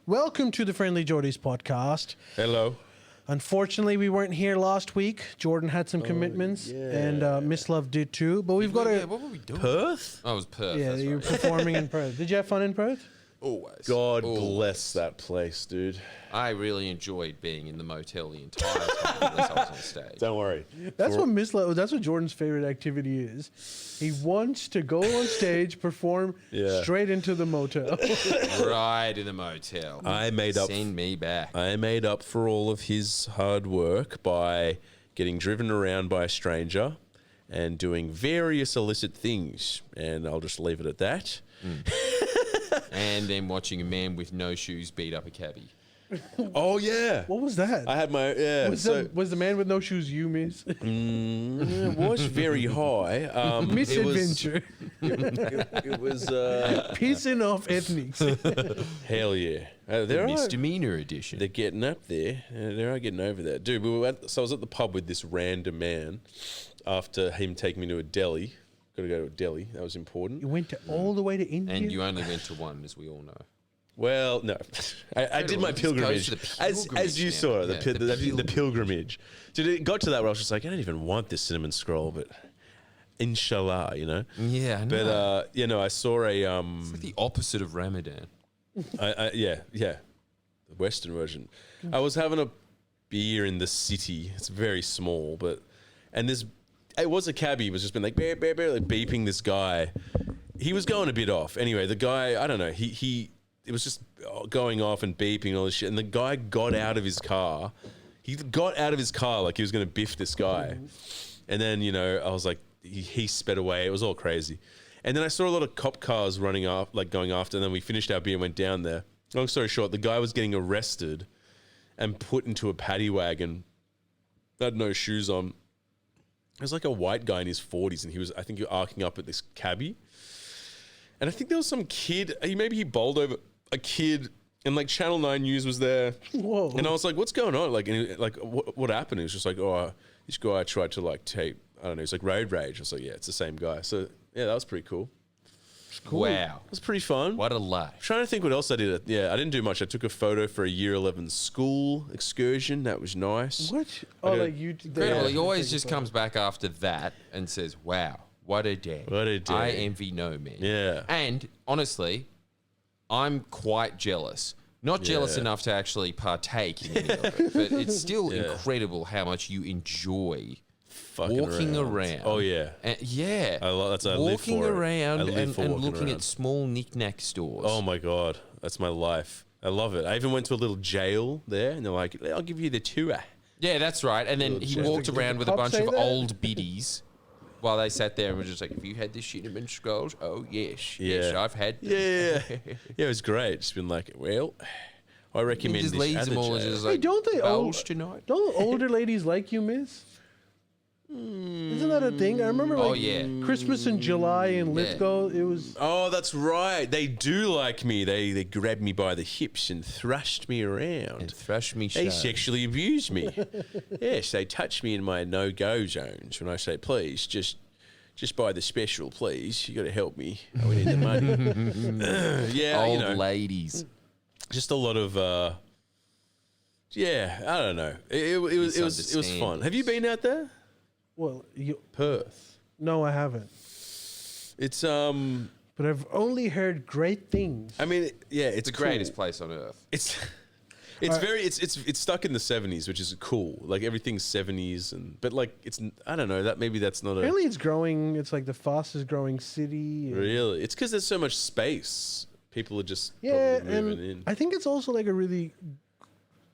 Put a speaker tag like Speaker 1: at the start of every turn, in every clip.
Speaker 1: Welcome to the Friendly Geordies podcast.
Speaker 2: Hello.
Speaker 1: Unfortunately, we weren't here last week. Jordan had some commitments, and Miss Love did too. But we've got
Speaker 3: what were we doing?
Speaker 2: Perth?
Speaker 3: Oh, it was Perth.
Speaker 1: Yeah,
Speaker 3: that's
Speaker 1: you're
Speaker 3: right.
Speaker 1: performing in Perth. Did you have fun in Perth?
Speaker 3: Always.
Speaker 2: God
Speaker 3: Always.
Speaker 2: bless that place, dude.
Speaker 3: I really enjoyed being in the motel the entire time unless I was on stage.
Speaker 2: Don't worry.
Speaker 1: That's what Miss Love. That's what Jordan's favorite activity is. He wants to go on stage, perform straight into the motel.
Speaker 3: Right in the motel. Send me back.
Speaker 2: I made up for all of his hard work by getting driven around by a stranger and doing various illicit things. And I'll just leave it at that.
Speaker 3: And then watching a man with no shoes beat up a cabbie.
Speaker 2: Oh, yeah.
Speaker 1: What was that?
Speaker 2: I had my,
Speaker 1: was the man with no shoes you, Miss?
Speaker 2: It was very high.
Speaker 1: Misadventure.
Speaker 2: It was
Speaker 1: Pissing off ethnics.
Speaker 2: hell yeah.
Speaker 3: The misdemeanor edition.
Speaker 2: They're getting up there. They are getting over that. Dude, so I was at the pub with this random man after him taking me to a deli. Got to go to a deli. That was important.
Speaker 1: You went all the way to India?
Speaker 3: And you only went to one, as we all know.
Speaker 2: Well, no. I did my pilgrimage. As you saw, the pilgrimage. Dude, it got to that where I was just like, I don't even want this cinnamon scroll, but inshallah, you know?
Speaker 3: Yeah, I know.
Speaker 2: But, I saw a...
Speaker 3: It's like the opposite of Ramadan.
Speaker 2: Yeah. The Western version. I was having a beer in the city. It's very small, but... And it was a cabbie. He was just been like, bear, bear, bear, like beeping this guy. He was going a bit off. Anyway, the guy, I don't know, it was just going off and beeping and all this shit. And the guy got out of his car. He got out of his car like he was going to biff this guy. And then, I was like, he sped away. It was all crazy. And then I saw a lot of cop cars running off, like going after. And then we finished our beer and went down there. Long story short, the guy was getting arrested and put into a paddy wagon. Had no shoes on. It was like a white guy in his 40s, and he was, I think, arcing up at this cabbie. And I think there was some kid, maybe he bowled over a kid, and like Channel 9 News was there.
Speaker 1: Whoa.
Speaker 2: And I was like, what's going on? What happened? It was just like, this guy tried to like tape, I don't know, it's like road rage. I was like, yeah, it's the same guy. So yeah, that was pretty cool.
Speaker 3: Cool. Wow.
Speaker 2: It was pretty fun.
Speaker 3: What a life.
Speaker 2: I'm trying to think what else I did. Yeah, I didn't do much. I took a photo for a year 11 school excursion. That was nice.
Speaker 1: What?
Speaker 3: Incredible. He always just comes back after that and says, wow, what a day.
Speaker 2: What a day.
Speaker 3: I envy no man.
Speaker 2: Yeah.
Speaker 3: And honestly, I'm quite jealous. Not jealous enough to actually partake in any of it, but it's still incredible how much you enjoy walking around.
Speaker 2: Oh, yeah.
Speaker 3: Yeah.
Speaker 2: I live for it.
Speaker 3: Walking around and looking
Speaker 2: around
Speaker 3: at small knick-knack stores.
Speaker 2: Oh, my God. That's my life. I love it. I even went to a little jail there, and they're like, I'll give you the tour.
Speaker 3: Yeah, that's right. And then he walked around with a bunch of old biddies while they sat there and were just like, have you had this cinnamon scrolls? Oh, yes.
Speaker 2: Yeah.
Speaker 3: Yes, I've had them.
Speaker 2: Yeah. Yeah, it was great. Just been like, well, I recommend
Speaker 3: just
Speaker 2: this
Speaker 3: leaves
Speaker 2: at the
Speaker 3: them all and
Speaker 2: jail.
Speaker 3: just like, tonight.
Speaker 1: Don't older ladies like you, Miss? Isn't that a thing? I remember Christmas in July in Lithgow. It was.
Speaker 2: Oh, that's right. They do like me. They grabbed me by the hips and thrust me around.
Speaker 3: And thrust me
Speaker 2: They sexually abused me. Yes, they touched me in my no-go zones. When I say, please, just buy the special, please. You got to help me. We need the money.
Speaker 3: Old ladies.
Speaker 2: Just a lot of. I don't know. It was fun. Have you been out there?
Speaker 1: Well,
Speaker 2: Perth.
Speaker 1: No, I haven't.
Speaker 2: It's
Speaker 1: But I've only heard great things.
Speaker 2: I mean, it's
Speaker 3: the greatest place on earth.
Speaker 2: It's it's stuck in the 70s, which is cool. Like everything's 70s, but like I don't know, maybe that's not
Speaker 1: Apparently it's growing. It's like the fastest growing city.
Speaker 2: Really, it's because there's so much space. People are just probably moving in.
Speaker 1: I think it's also like a really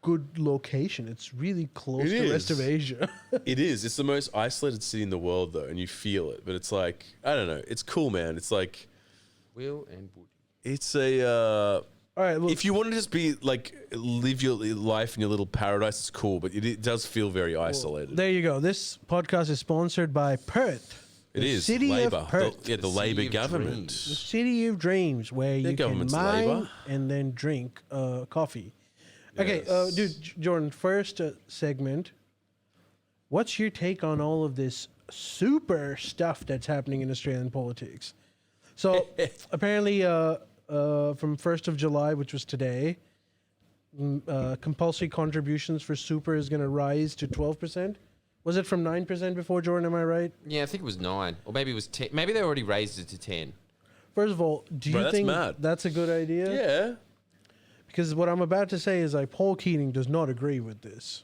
Speaker 1: good location. It's really close to the rest of Asia.
Speaker 2: It is. It's the most isolated city in the world, though, and you feel it. But it's like, I don't know. It's cool, man. It's like
Speaker 3: Will and Woody.
Speaker 2: It's a.
Speaker 1: All right. Look,
Speaker 2: if you want to just be like live your life in your little paradise, it's cool. But it does feel very isolated.
Speaker 1: There you go. This podcast is sponsored by Perth.
Speaker 2: It is
Speaker 1: City
Speaker 2: Labour.
Speaker 1: of Perth.
Speaker 2: The Labour government.
Speaker 1: The city of dreams, where you can mine
Speaker 2: Labour.
Speaker 1: and then drink coffee. Okay, dude, Jordan, first segment. What's your take on all of this super stuff that's happening in Australian politics? So apparently from 1st of July, which was today, compulsory contributions for super is going to rise to 12%. Was it from 9% before, Jordan? Am I right?
Speaker 3: Yeah, I think it was 9, or maybe it was 10. Maybe they already raised it to 10.
Speaker 1: First of all, do you think that's a good idea?
Speaker 2: Yeah.
Speaker 1: Because what I'm about to say is like Paul Keating does not agree with this.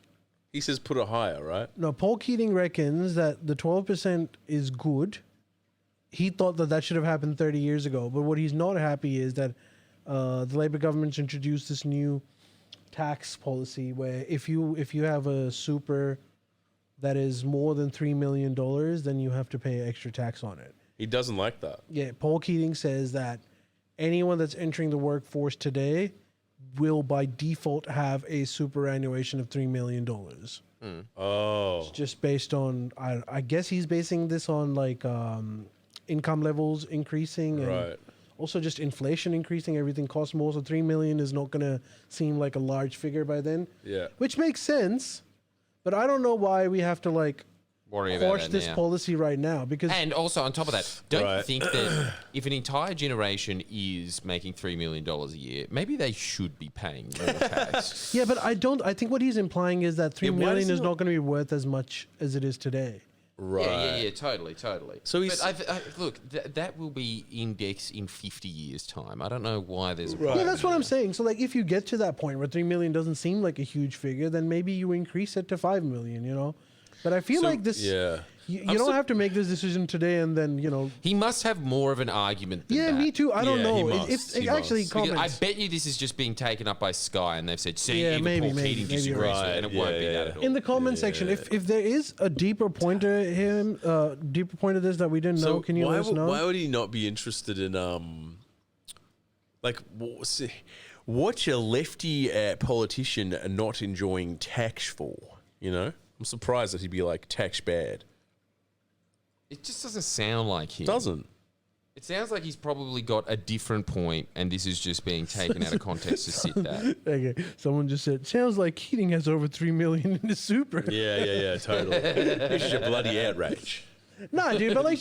Speaker 2: He says put it higher, right?
Speaker 1: No, Paul Keating reckons that the 12% is good. He thought that should have happened 30 years ago. But what he's not happy is that the Labour government's introduced this new tax policy where if you have a super that is more than $3 million, then you have to pay extra tax on it.
Speaker 2: He doesn't like that.
Speaker 1: Yeah, Paul Keating says that anyone that's entering the workforce today will by default have a superannuation of $3 million.
Speaker 2: Oh.
Speaker 1: It's just based on, I guess he's basing this on like income levels increasing and also just inflation increasing. Everything costs more, so $3 million is not going to seem like a large figure by then.
Speaker 2: Yeah.
Speaker 1: Which makes sense, but I don't know why we have to like
Speaker 3: worry about
Speaker 1: quash this policy right now, because
Speaker 3: also on top of that, don't you think that if an entire generation is making $3 million a year, maybe they should be paying more tax?
Speaker 1: Yeah, but I think what he's implying is that $3 million is not going to be worth as much as it is today.
Speaker 2: Right.
Speaker 3: Yeah, totally. So look, that will be indexed in 50 years' time. I don't know why there's a problem.
Speaker 1: Yeah, that's what I'm saying. So like, if you get to that point where $3 million doesn't seem like a huge figure, then maybe you increase it to $5 million. You know. But I feel like this.
Speaker 2: Yeah.
Speaker 1: You don't have to make this decision today and then, you know.
Speaker 3: He must have more of an argument than that.
Speaker 1: Me too. I don't know.
Speaker 2: He
Speaker 1: actually
Speaker 2: must.
Speaker 1: comments.
Speaker 3: I bet you this is just being taken up by Sky and they've said, see,
Speaker 1: Yeah,
Speaker 3: even
Speaker 1: maybe,
Speaker 3: Paul Keating
Speaker 1: maybe
Speaker 3: disagrees
Speaker 1: you're
Speaker 3: with it, and it won't be that at all.
Speaker 1: in the comment section, if there is a deeper point to this that we didn't know, can you let us know?
Speaker 2: Why would he not be interested in what's a lefty politician not enjoying tax for? You know, I'm surprised that he'd be like tax bad.
Speaker 3: It just doesn't sound like him.
Speaker 2: Doesn't.
Speaker 3: It sounds like he's probably got a different point, and this is just being taken out of context to sit that.
Speaker 1: Okay, someone just said, sounds like Keating has over $3 million in his super.
Speaker 2: Yeah, totally. This is a bloody outrage.
Speaker 1: Nah, dude, but like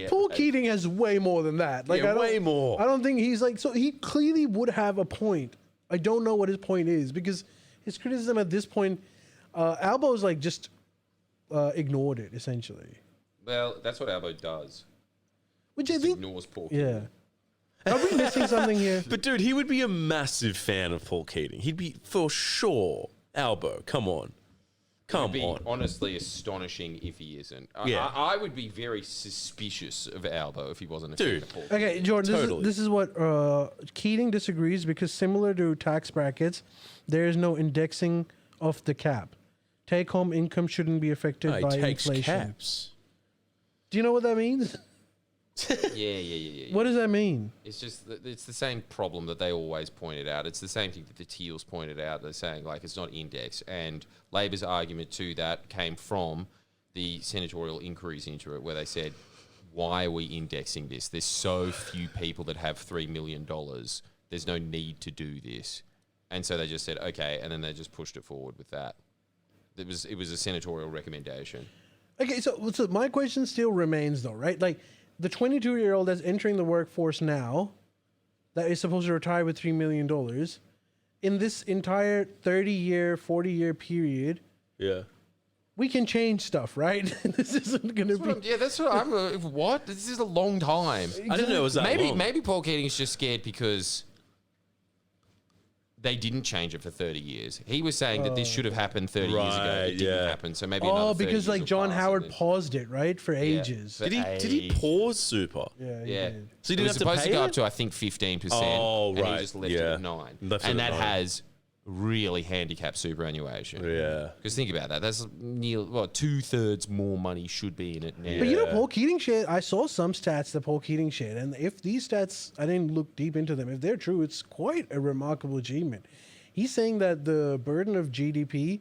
Speaker 1: Paul Keating has way more than that. Like,
Speaker 2: way more.
Speaker 1: I don't think he's like, so he clearly would have a point. I don't know what his point is, because his criticism at this point, Albo's like just ignored it essentially.
Speaker 3: Well, that's what Albo does.
Speaker 1: Which I think
Speaker 3: ignores Paul.
Speaker 1: Yeah. Are we missing something here?
Speaker 2: But dude, he would be a massive fan of Paul Keating. He'd be for sure. Albo, come on. Come on.
Speaker 3: Honestly astonishing if he isn't.
Speaker 2: Yeah.
Speaker 3: I would be very suspicious of Albo if he wasn't a fan of Paul.
Speaker 1: Okay, Jordan,
Speaker 2: Totally.
Speaker 1: this is what Keating disagrees, because similar to tax brackets, there is no indexing of the cap. Take-home income shouldn't be affected by inflation.
Speaker 2: Caps.
Speaker 1: Do you know what that means?
Speaker 3: Yeah.
Speaker 1: What does that mean?
Speaker 3: It's just it's the same problem that they always pointed out. It's the same thing that the Teals pointed out. They're saying like it's not indexed, and Labor's argument to that came from the senatorial inquiries into it, where they said, "Why are we indexing this? There's so few people that have $3 million. There's no need to do this." And so they just said, "Okay," and then they just pushed it forward with that. It was a senatorial recommendation.
Speaker 1: Okay, so my question still remains though, right? Like, the 22-year-old that's entering the workforce now, that is supposed to retire with $3 million, in this entire 30-year, 40-year period, we can change stuff, right? This isn't going to be...
Speaker 3: That's what I'm... what? This is a long time.
Speaker 2: I didn't know it was that long.
Speaker 3: Maybe Paul Keating is just scared because they didn't change it for 30 years. He was saying that this should have happened 30 years ago. It didn't happen, so maybe another 30
Speaker 1: because
Speaker 3: years
Speaker 1: like
Speaker 3: will
Speaker 1: John
Speaker 3: pass
Speaker 1: Howard
Speaker 3: and then-
Speaker 1: paused it, right? For ages.
Speaker 3: for
Speaker 2: Did he pause super?
Speaker 1: Yeah, he
Speaker 3: Yeah.
Speaker 1: did.
Speaker 2: So you
Speaker 3: It
Speaker 2: didn't
Speaker 3: was
Speaker 2: have to
Speaker 3: supposed to
Speaker 2: pay
Speaker 3: go
Speaker 2: it?
Speaker 3: up to, I think, 15%.
Speaker 2: Oh,
Speaker 3: And he
Speaker 2: right.
Speaker 3: just left it at 9%.
Speaker 2: Left it
Speaker 3: And
Speaker 2: at
Speaker 3: that
Speaker 2: 9.
Speaker 3: has really handicapped superannuation.
Speaker 2: Yeah.
Speaker 3: Because think about that. That's nearly, 2/3 more money should be in it now.
Speaker 1: But you know, Paul Keating shared, I saw some stats that Paul Keating shared, and if these stats, I didn't look deep into them, if they're true, it's quite a remarkable achievement. He's saying that the burden of GDP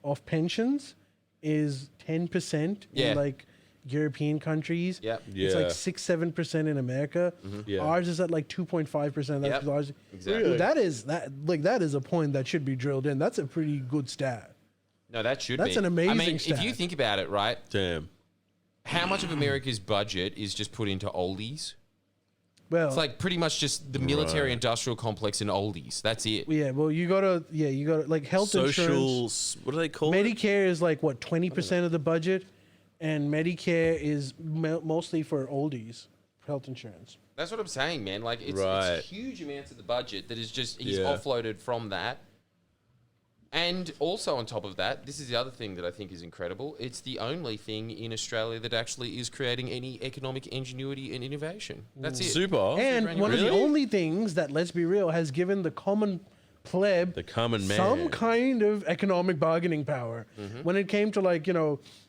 Speaker 1: of pensions is 10% in like European countries.
Speaker 3: Yep.
Speaker 1: It's like 6-7% in America.
Speaker 2: Yeah.
Speaker 1: Ours is at like 2.5%. That's
Speaker 3: Yep.
Speaker 1: ours.
Speaker 3: Exactly.
Speaker 1: Dude, that is a point that should be drilled in. That's a pretty good stat.
Speaker 3: No, that should
Speaker 1: That's
Speaker 3: be.
Speaker 1: an amazing
Speaker 3: I mean,
Speaker 1: stat.
Speaker 3: if you think about it, right?
Speaker 2: Damn.
Speaker 3: How much of America's budget is just put into oldies?
Speaker 1: Well,
Speaker 3: It's like pretty much just the military industrial complex and oldies. That's it.
Speaker 1: yeah. Well, you gotta like health insurance.
Speaker 2: Social. What do they call it?
Speaker 1: Medicare is like what 20% of the budget, and Medicare is mostly for oldies health insurance.
Speaker 3: That's what I'm saying, man. Like it's huge amounts of the budget that is just he's offloaded from that. And also on top of that, this is the other thing that I think is incredible. It's the only thing in Australia that actually is creating any economic ingenuity and innovation. That's it.
Speaker 2: Super.
Speaker 1: And one of the only things that, let's be real, has given the common pleb,
Speaker 2: the common man,
Speaker 1: some kind of economic bargaining power. When it came to like,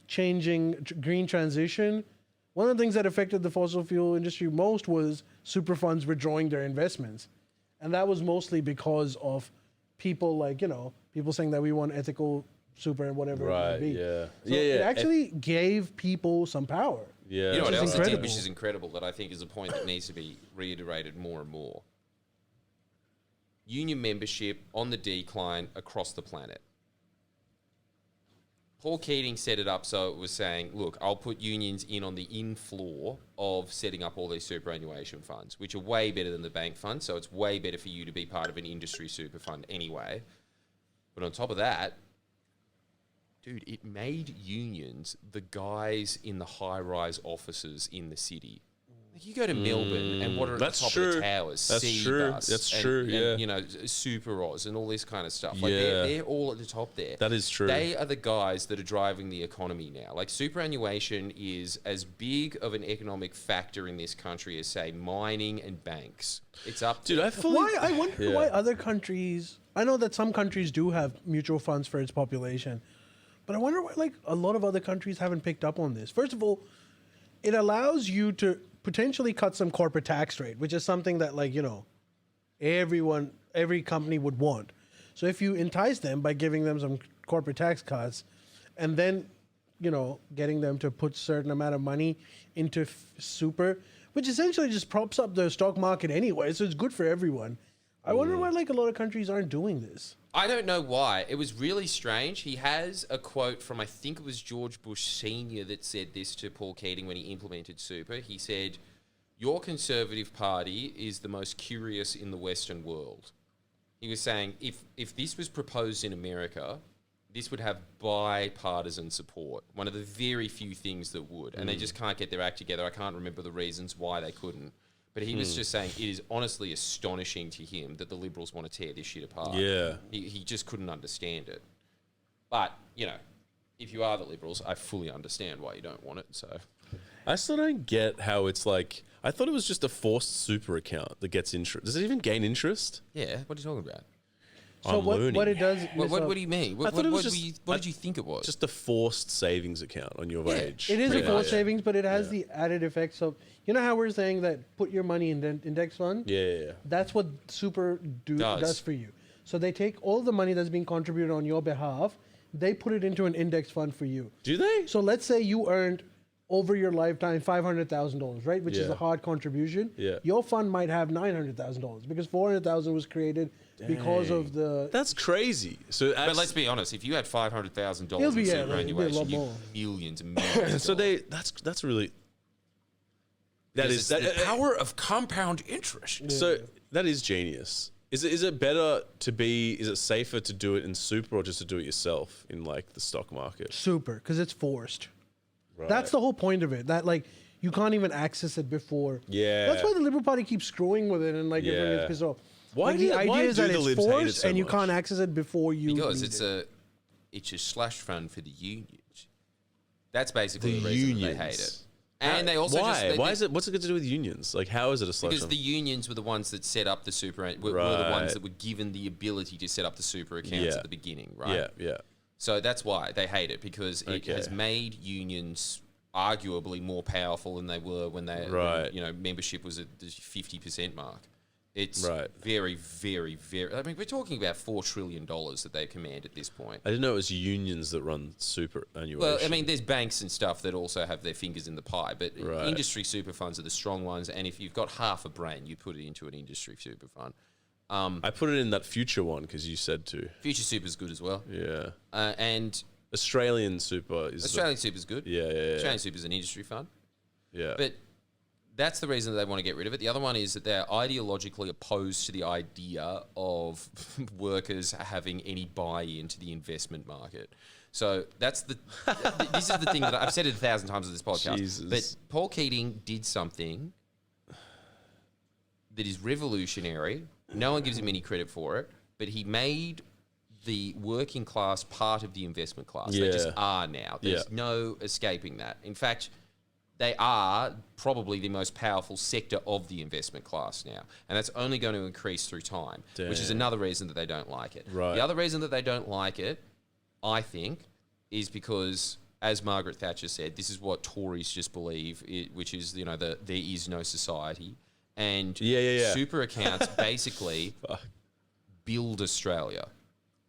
Speaker 1: changing green transition, one of the things that affected the fossil fuel industry most was super funds withdrawing their investments. And that was mostly because of people like, people saying that we want ethical super and whatever it might be. So it actually gave people some power.
Speaker 2: Yeah.
Speaker 3: You know what else it did, which is incredible, that I think is a point that needs to be reiterated more and more. Union membership on the decline across the planet. Paul Keating set it up so it was saying, look, I'll put unions in on the in-floor of setting up all these superannuation funds, which are way better than the bank fund, so it's way better for you to be part of an industry super fund anyway. But on top of that, dude, it made unions the guys in the high-rise offices in the city. Like you go to Melbourne and what are at the top of the towers?
Speaker 2: That's true.
Speaker 3: Bus
Speaker 2: That's
Speaker 3: and,
Speaker 2: true.
Speaker 3: and,
Speaker 2: Yeah.
Speaker 3: Super Oz and all this kind of stuff. Like they're all at the top there.
Speaker 2: That is true.
Speaker 3: They are the guys that are driving the economy now. Like superannuation is as big of an economic factor in this country as, say, mining and banks. It's up to...
Speaker 2: Dude,
Speaker 1: I wonder why other countries... I know that some countries do have mutual funds for its population, but I wonder why like a lot of other countries haven't picked up on this. First of all, it allows you to potentially cut some corporate tax rate, which is something that like, every company would want. So if you entice them by giving them some corporate tax cuts and then, getting them to put certain amount of money into super, which essentially just props up the stock market anyway. So it's good for everyone. I wonder why like a lot of countries aren't doing this.
Speaker 3: I don't know why. It was really strange. He has a quote from, I think it was George Bush Sr. that said this to Paul Keating when he implemented super. He said, your Conservative Party is the most curious in the Western world. He was saying, if this was proposed in America, this would have bipartisan support. One of the very few things that would. And they just can't get their act together. I can't remember the reasons why they couldn't. But he was just saying it is honestly astonishing to him that the Liberals want to tear this shit apart.
Speaker 2: Yeah.
Speaker 3: He just couldn't understand it. But, if you are the Liberals, I fully understand why you don't want it. So
Speaker 2: I still don't get how it's like... I thought it was just a forced super account that gets interest. Does it even gain interest?
Speaker 3: yeah, what are you talking about?
Speaker 1: So what it does...
Speaker 3: What do you mean? What did you think it was?
Speaker 2: Just a forced savings account on your wage.
Speaker 1: It is a
Speaker 2: Pretty
Speaker 1: forced
Speaker 2: much.
Speaker 1: savings, but it has the added effects of... You know how we're saying that put your money in the index fund?
Speaker 2: Yeah.
Speaker 1: That's what super does for you. So they take all the money that's being contributed on your behalf, they put it into an index fund for you.
Speaker 2: Do they?
Speaker 1: So let's say you earned over your lifetime $500,000, right? Which is a hard contribution.
Speaker 2: Yeah.
Speaker 1: Your fund might have $900,000 because $400,000 was created because of the...
Speaker 2: That's crazy. So,
Speaker 3: but let's be honest. If you had $500,000
Speaker 1: It'll
Speaker 3: in
Speaker 1: be, yeah,
Speaker 3: superannuation,
Speaker 1: it'll be a lot
Speaker 3: you
Speaker 1: more.
Speaker 3: millions and millions.
Speaker 2: so that's really... That
Speaker 3: Because
Speaker 2: is
Speaker 3: it's the power of compound interest.
Speaker 2: So that is genius. Is it better to be? Is it safer to do it in super or just to do it yourself in like the stock market?
Speaker 1: Super, because it's forced.
Speaker 2: Right.
Speaker 1: That's the whole point of it. That like you can't even access it before.
Speaker 2: Yeah.
Speaker 1: That's why the Liberal Party keeps screwing with it and like everyone gets pissed off.
Speaker 2: Why
Speaker 1: Like,
Speaker 2: do-
Speaker 1: the
Speaker 2: why
Speaker 1: idea is
Speaker 2: do
Speaker 1: that
Speaker 2: the
Speaker 1: it's
Speaker 2: Libs hate it
Speaker 1: forced
Speaker 2: so
Speaker 1: and you
Speaker 2: much?
Speaker 1: can't access it before you
Speaker 3: Because
Speaker 1: need it.
Speaker 3: it's a slush fund for the unions. That's basically
Speaker 2: The
Speaker 3: the reason
Speaker 2: unions.
Speaker 3: they hate it. And they also
Speaker 2: why?
Speaker 3: just...
Speaker 2: Why is it? What's it got to do with unions? Like, how is it a slush
Speaker 3: Because
Speaker 2: fund?
Speaker 3: the unions were the ones that set up the super... Were the
Speaker 2: Right.
Speaker 3: ones that were given the ability to set up the super accounts
Speaker 2: Yeah.
Speaker 3: at the beginning, right?
Speaker 2: Yeah.
Speaker 3: So that's why they hate it, because it
Speaker 2: Okay.
Speaker 3: has made unions arguably more powerful than they were when
Speaker 2: Right.
Speaker 3: membership was at the 50% mark. It's
Speaker 2: Right.
Speaker 3: very, very, very... I mean, we're talking about $4 trillion that they command at this point.
Speaker 2: I didn't know it was unions that run superannuation.
Speaker 3: Well, I mean, there's banks and stuff that also have their fingers in the pie, but
Speaker 2: Right.
Speaker 3: industry super funds are the strong ones, and if you've got half a brain, you put it into an industry super fund.
Speaker 2: I put it in that future one because you said to.
Speaker 3: Future Super's good as well.
Speaker 2: Yeah.
Speaker 3: And
Speaker 2: Australian super is.
Speaker 3: Australian Super's good.
Speaker 2: Yeah.
Speaker 3: Australian Super's an industry fund.
Speaker 2: Yeah.
Speaker 3: But that's the reason that they want to get rid of it. The other one is that they're ideologically opposed to the idea of workers having any buy-in to the investment market. So that's this is the thing that I've said it 1,000 times on this podcast.
Speaker 2: Jesus.
Speaker 3: But Paul Keating did something that is revolutionary. No one gives him any credit for it, but he made the working class part of the investment class. They just are now. There's no escaping that. In fact, they are probably the most powerful sector of the investment class now. And that's only going to increase through time, which is another reason that they don't like it.
Speaker 2: Right.
Speaker 3: The other reason that they don't like it, I think, is because, as Margaret Thatcher said, this is what Tories just believe, which is, there is no society. And super accounts basically build Australia.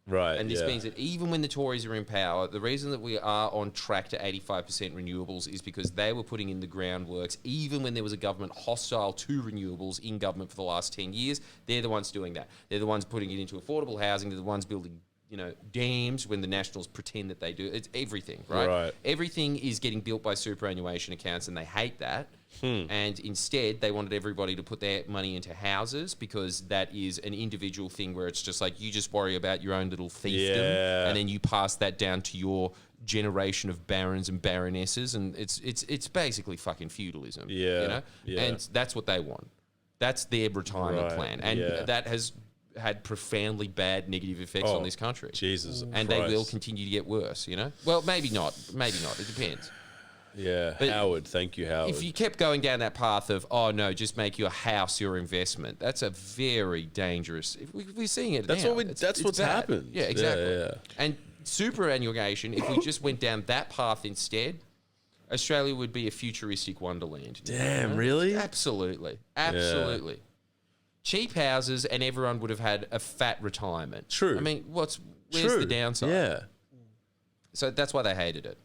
Speaker 2: Right.
Speaker 3: And this means that even when the Tories are in power, the reason that we are on track to 85% renewables is because they were putting in the groundworks, even when there was a government hostile to renewables in government for the last 10 years. They're the ones doing that. They're the ones putting it into affordable housing. They're the ones building, dams when the Nationals pretend that they do. It's everything, right? Everything is getting built by superannuation accounts, and they hate that. And instead, they wanted everybody to put their money into houses because that is an individual thing where it's just like you just worry about your own little fiefdom, and then you pass that down to your generation of barons and baronesses, and it's basically fucking feudalism. And that's what they want. That's their retirement plan, and that has had profoundly bad negative effects on this country.
Speaker 2: Jesus,
Speaker 3: and
Speaker 2: Christ.
Speaker 3: they will continue to get worse. Well, maybe not. It depends.
Speaker 2: Yeah,
Speaker 3: But
Speaker 2: Howard. Thank you, Howard.
Speaker 3: If you kept going down that path of, oh no, just make your house your investment, that's a very dangerous. We're seeing it.
Speaker 2: That's
Speaker 3: now.
Speaker 2: what's
Speaker 3: It's bad.
Speaker 2: happened.
Speaker 3: Yeah, exactly.
Speaker 2: Yeah.
Speaker 3: And superannuation, if we just went down that path instead, Australia would be a futuristic wonderland.
Speaker 2: Damn, really?
Speaker 3: Absolutely. Cheap houses, and everyone would have had a fat retirement.
Speaker 2: True.
Speaker 3: I mean, where's the downside?
Speaker 2: Yeah.
Speaker 3: So that's why they hated it.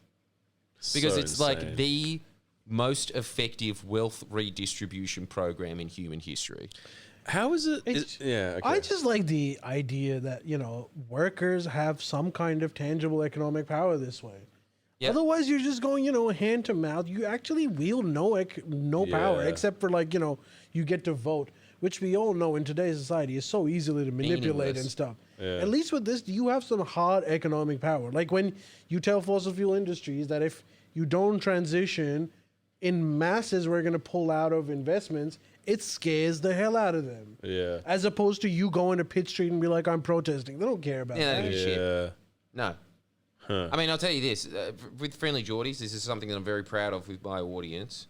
Speaker 3: Because it's like the most effective wealth redistribution program in human history.
Speaker 2: How is it?
Speaker 1: I just like the idea that, workers have some kind of tangible economic power this way. Yep. Otherwise, you're just going, hand to mouth. You actually wield no power except for you get to vote, which we all know in today's society is so easily to manipulate and stuff. Yeah. At least with this, you have some hard economic power. Like when you tell fossil fuel industries that if you don't transition in masses, we're going to pull out of investments, it scares the hell out of them.
Speaker 2: Yeah.
Speaker 1: As opposed to you going to Pitt Street and be like, I'm protesting. They don't care about that.
Speaker 3: They don't give a shit.
Speaker 2: No.
Speaker 3: Huh. I mean, I'll tell you this. With Friendly Geordies, this is something that I'm very proud of with my audience.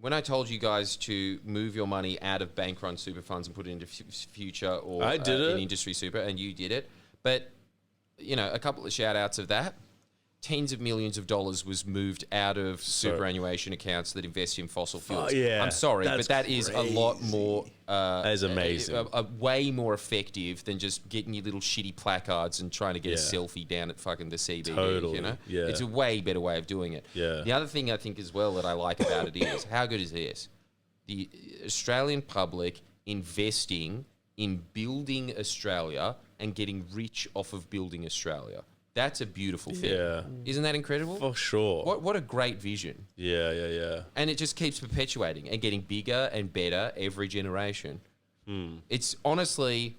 Speaker 3: When I told you guys to move your money out of bank-run super funds and put it into future or in industry super, and you did it, but a couple of shout-outs of that. Tens of millions of dollars was moved out of superannuation accounts that invest in fossil fuels. I'm sorry, but that is a lot more...
Speaker 2: that is amazing.
Speaker 3: A way more effective than just getting your little shitty placards and trying to get a selfie down at fucking the CBD.
Speaker 2: Totally.
Speaker 3: Yeah. It's a way better way of doing it.
Speaker 2: Yeah.
Speaker 3: The other thing I think as well that I like about it is, how good is this? The Australian public investing in building Australia and getting rich off of building Australia. That's a beautiful thing. Yeah. Isn't that incredible?
Speaker 2: For sure.
Speaker 3: What a great vision.
Speaker 2: Yeah.
Speaker 3: And it just keeps perpetuating and getting bigger and better every generation. It's honestly...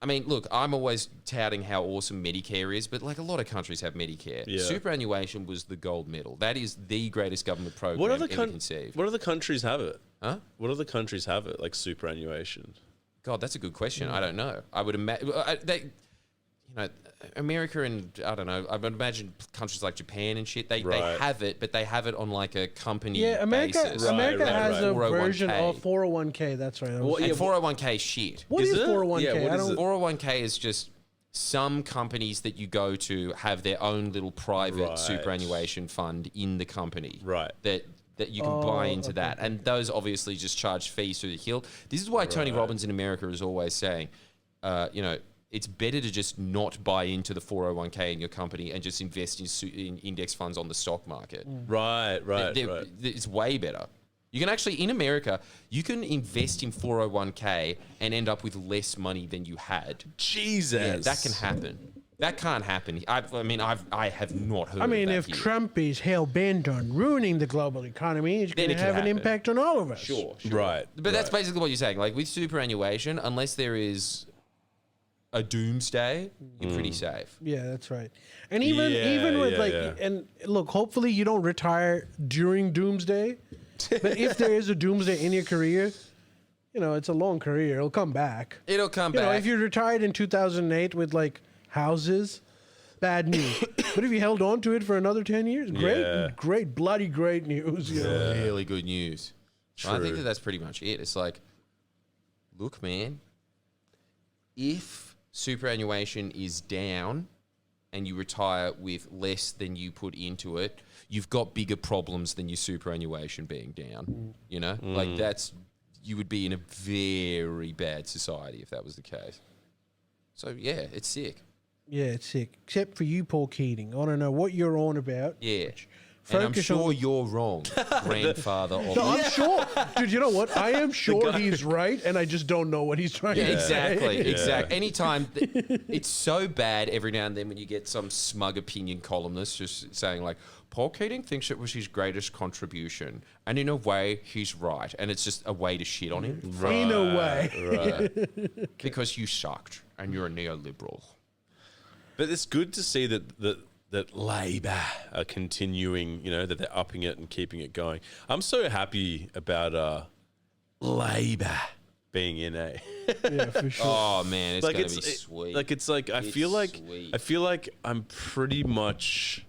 Speaker 3: I mean, look, I'm always touting how awesome Medicare is, but a lot of countries have Medicare. Yeah. Superannuation was the gold medal. That is the greatest government program ever conceived.
Speaker 2: What other countries have it?
Speaker 3: Huh?
Speaker 2: What other countries have it, like superannuation?
Speaker 3: God, that's a good question. I don't know. I would imagine... America and I don't know. I would imagine countries like Japan and shit. They have it, but they have it on like a company.
Speaker 1: Yeah,
Speaker 3: basis.
Speaker 1: America has a version of 401k. That's right.
Speaker 3: Well, and 401k shit.
Speaker 1: What is 401k?
Speaker 3: Yeah, 401k is just some companies that you go to have their own little private superannuation fund in the company.
Speaker 2: Right.
Speaker 3: That you can buy into that, and those obviously just charge fees through the hill. This is why Tony Robbins in America is always saying, it's better to just not buy into the 401k in your company and just invest in index funds on the stock market.
Speaker 2: Right.
Speaker 3: It's way better. You can actually, in America, you can invest in 401k and end up with less money than you had.
Speaker 2: Jesus.
Speaker 3: Yeah, that can happen. That can't happen. I have not heard.
Speaker 1: I mean,
Speaker 3: of that
Speaker 1: if
Speaker 3: here.
Speaker 1: Trump is hell bent on ruining the global economy, it's going
Speaker 3: Then
Speaker 1: to
Speaker 3: it can
Speaker 1: have an
Speaker 3: happen.
Speaker 1: impact on all of us.
Speaker 3: Sure.
Speaker 2: Right.
Speaker 3: But that's basically what you're saying. Like with superannuation, unless there is a doomsday, you're pretty safe.
Speaker 1: Yeah, that's right. And even with and look, hopefully you don't retire during doomsday. But if there is a doomsday in your career, you know, it's a long career. It'll come back.
Speaker 3: It'll come
Speaker 1: You know,
Speaker 3: back.
Speaker 1: if you retired in 2008 with like houses, bad news. But if you held on to it for another 10 years, great, bloody great news. You know?
Speaker 3: Really good news. I think
Speaker 2: True.
Speaker 3: that's pretty much it. It's like, look, man, if superannuation is down and you retire with less than you put into it, you've got bigger problems than your superannuation being down. You know, like you would be in a very bad society if that was the case. So yeah, it's sick.
Speaker 1: Yeah, it's sick. Except for you, Paul Keating. I want to know what you're on about.
Speaker 3: Yeah. And I'm
Speaker 1: Focus
Speaker 3: sure
Speaker 1: on-
Speaker 3: you're wrong, grandfather of...
Speaker 1: No, I'm sure. Dude, you know what? I am sure he's right, and I just don't know what he's trying to say.
Speaker 3: Exactly. Anytime, it's so bad every now and then when you get some smug opinion columnist just saying like, Paul Keating thinks it was his greatest contribution, and in a way, he's right. And it's just a way to shit on him.
Speaker 1: In a way.
Speaker 2: Right.
Speaker 3: Because you sucked, and you're a neoliberal.
Speaker 2: But it's good to see that Labor are continuing, you know, that they're upping it and keeping it going. I'm so happy about Labor being in a.
Speaker 1: Yeah, for sure.
Speaker 3: Oh, man, it's
Speaker 2: like
Speaker 3: going to be
Speaker 2: it's
Speaker 3: sweet.
Speaker 2: like it's like I feel like
Speaker 3: sweet.
Speaker 2: I feel like I'm pretty much.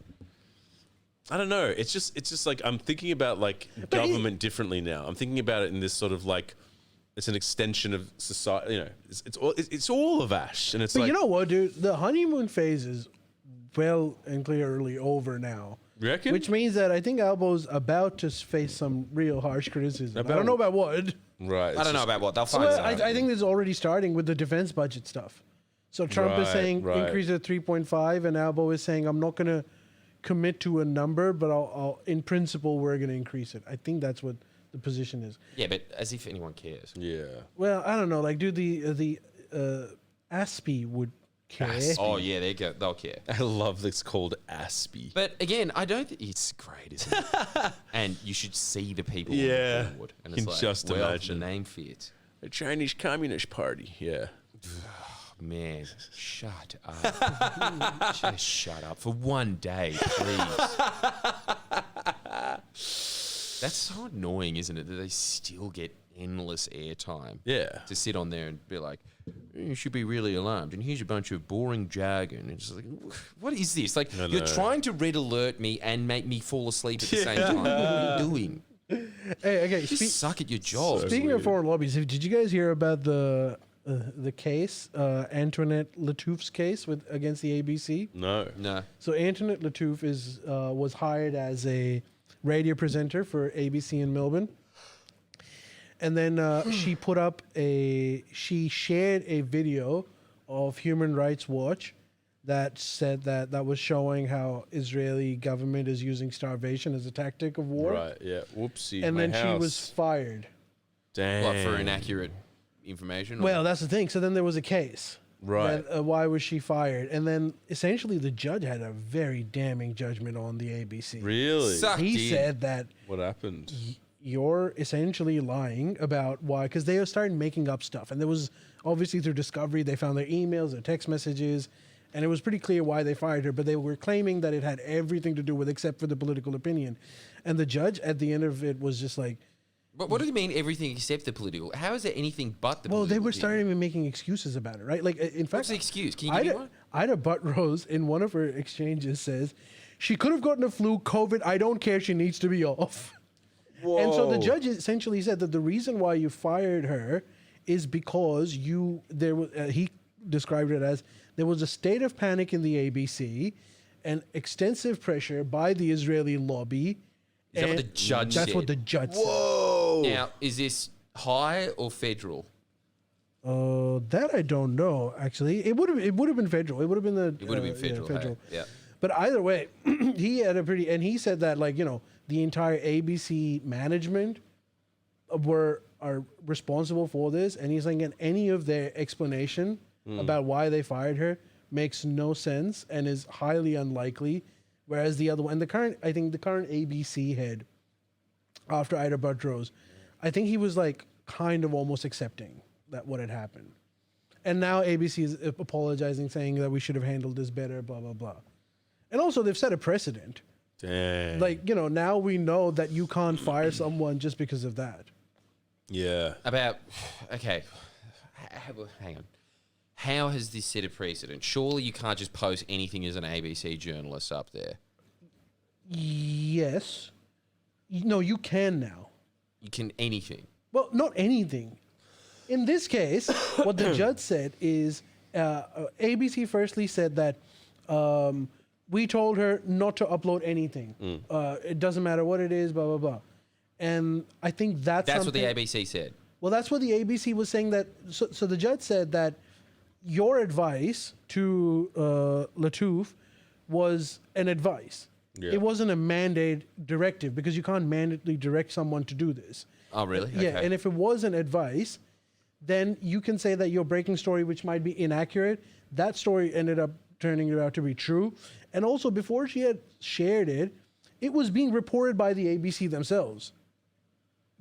Speaker 2: I don't know. It's just like I'm thinking about like government differently now. I'm thinking about it in this sort of like it's an extension of society. You know, it's all of Ash, and it's
Speaker 1: But
Speaker 2: like
Speaker 1: you know what, dude? The honeymoon phase is well and clearly over now.
Speaker 2: You reckon?
Speaker 1: Which means that I think Albo's about to face some real harsh criticism. I
Speaker 2: About-
Speaker 1: don't know about what.
Speaker 2: right.
Speaker 3: I don't know about what. They'll find
Speaker 1: Well,
Speaker 3: out.
Speaker 1: I think this is already starting with the defense budget stuff. So Trump is
Speaker 2: Right,
Speaker 1: saying
Speaker 2: right.
Speaker 1: increase it to 3.5, and Albo is saying I'm not going to commit to a number, but I'll in principle we're going to increase it. I think that's what the position is.
Speaker 3: Yeah, but as if anyone cares.
Speaker 2: Yeah.
Speaker 1: Well, I don't know. Like, dude, the ASPI would care.
Speaker 3: Oh, yeah, they'll care.
Speaker 2: I love this called Aspie.
Speaker 3: But again, I don't. It's great, isn't it? And you should see the people
Speaker 2: Yeah.
Speaker 3: on the board. And
Speaker 2: Can
Speaker 3: it's like,
Speaker 2: just
Speaker 3: well,
Speaker 2: imagine.
Speaker 3: the name fits.
Speaker 2: The Chinese Communist Party. Yeah.
Speaker 3: Man, shut up. Just shut up for one day, please. That's so annoying, isn't it? That they still get endless airtime.
Speaker 2: Yeah.
Speaker 3: To sit on there and be like, you should be really alarmed. And here's a bunch of boring jargon. And it's like, what is this? Like,
Speaker 2: I
Speaker 3: you're
Speaker 2: know.
Speaker 3: trying to red alert me and make me fall asleep at the same time. What are you doing?
Speaker 1: Hey, okay.
Speaker 3: Just suck at your job.
Speaker 1: Speaking of foreign lobbies, did you guys hear about the case, Antoinette Lattouf's case against the ABC?
Speaker 2: No.
Speaker 3: No.
Speaker 1: So Antoinette Lattouf was hired as a radio presenter for ABC in Melbourne, and then she shared a video of Human Rights Watch that said that was showing how Israeli government is using starvation as a tactic of war.
Speaker 2: Right. Yeah. Whoopsie.
Speaker 1: And
Speaker 2: my
Speaker 1: then she was
Speaker 2: house.
Speaker 1: fired.
Speaker 2: Damn.
Speaker 3: What, for inaccurate information? or-
Speaker 1: Well, that's the thing. So then there was a case.
Speaker 2: Right.
Speaker 1: That, why was she fired? And then essentially the judge had a very damning judgment on the ABC.
Speaker 2: Really?
Speaker 3: Sucked
Speaker 1: He
Speaker 3: in.
Speaker 1: said that
Speaker 2: What happened?
Speaker 1: you're essentially lying about why, because they started making up stuff. And there was obviously through discovery, they found their emails, their text messages, and it was pretty clear why they fired her. But they were claiming that it had everything to do with except for the political opinion. And the judge at the end of it was just like,
Speaker 3: But what do you mean everything except the political? How is there anything but the
Speaker 1: well,
Speaker 3: political?
Speaker 1: they were
Speaker 3: here?
Speaker 1: starting making excuses about it, right? Like, in fact,
Speaker 3: What's the excuse? Can you give me one?
Speaker 1: Ida Buttrose in one of her exchanges says, she could have gotten a flu, COVID, I don't care, she needs to be off. And so the judge essentially said that the reason why you fired her is because he described it as there was a state of panic in the ABC and extensive pressure by the Israeli lobby.
Speaker 3: Is that what the
Speaker 1: and
Speaker 3: judge
Speaker 1: That's
Speaker 3: said?
Speaker 1: what the judge said.
Speaker 2: Whoa.
Speaker 3: Now, is this high or federal?
Speaker 1: That I don't know. Actually, it would have been federal. It would have been
Speaker 3: It would have been federal.
Speaker 1: federal.
Speaker 3: Hey? Yeah.
Speaker 1: But either way, he had and he said that the entire ABC management are responsible for this, and he's like, and any of their explanation about why they fired her makes no sense and is highly unlikely. Whereas the other one, I think the current ABC head after Ida Buttrose, I think he was like kind of almost accepting that what had happened. And now ABC is apologizing, saying that we should have handled this better, blah, blah, blah. And also they've set a precedent.
Speaker 2: Dang.
Speaker 1: Like, now we know that you can't fire someone just because of that.
Speaker 2: Yeah.
Speaker 3: Okay, hang on. How has this set a precedent? Surely you can't just post anything as an ABC journalist up there.
Speaker 1: Yes. No, you can now.
Speaker 3: You can anything.
Speaker 1: Well, not anything. In this case, what the judge said is ABC firstly said that we told her not to upload anything. It doesn't matter what it is, blah, blah, blah. And I think that's
Speaker 3: what the ABC said.
Speaker 1: Well, that's what the ABC was saying. That so the judge said that your advice to Lattouf was an advice. Yeah. It wasn't a mandate directive because you can't mandatorily direct someone to do this.
Speaker 3: Oh, really?
Speaker 1: Yeah,
Speaker 3: okay.
Speaker 1: and if it was an advice, then you can say that your breaking story, which might be inaccurate, that story ended up turning out to be true. And also, before she had shared it, it was being reported by the ABC themselves.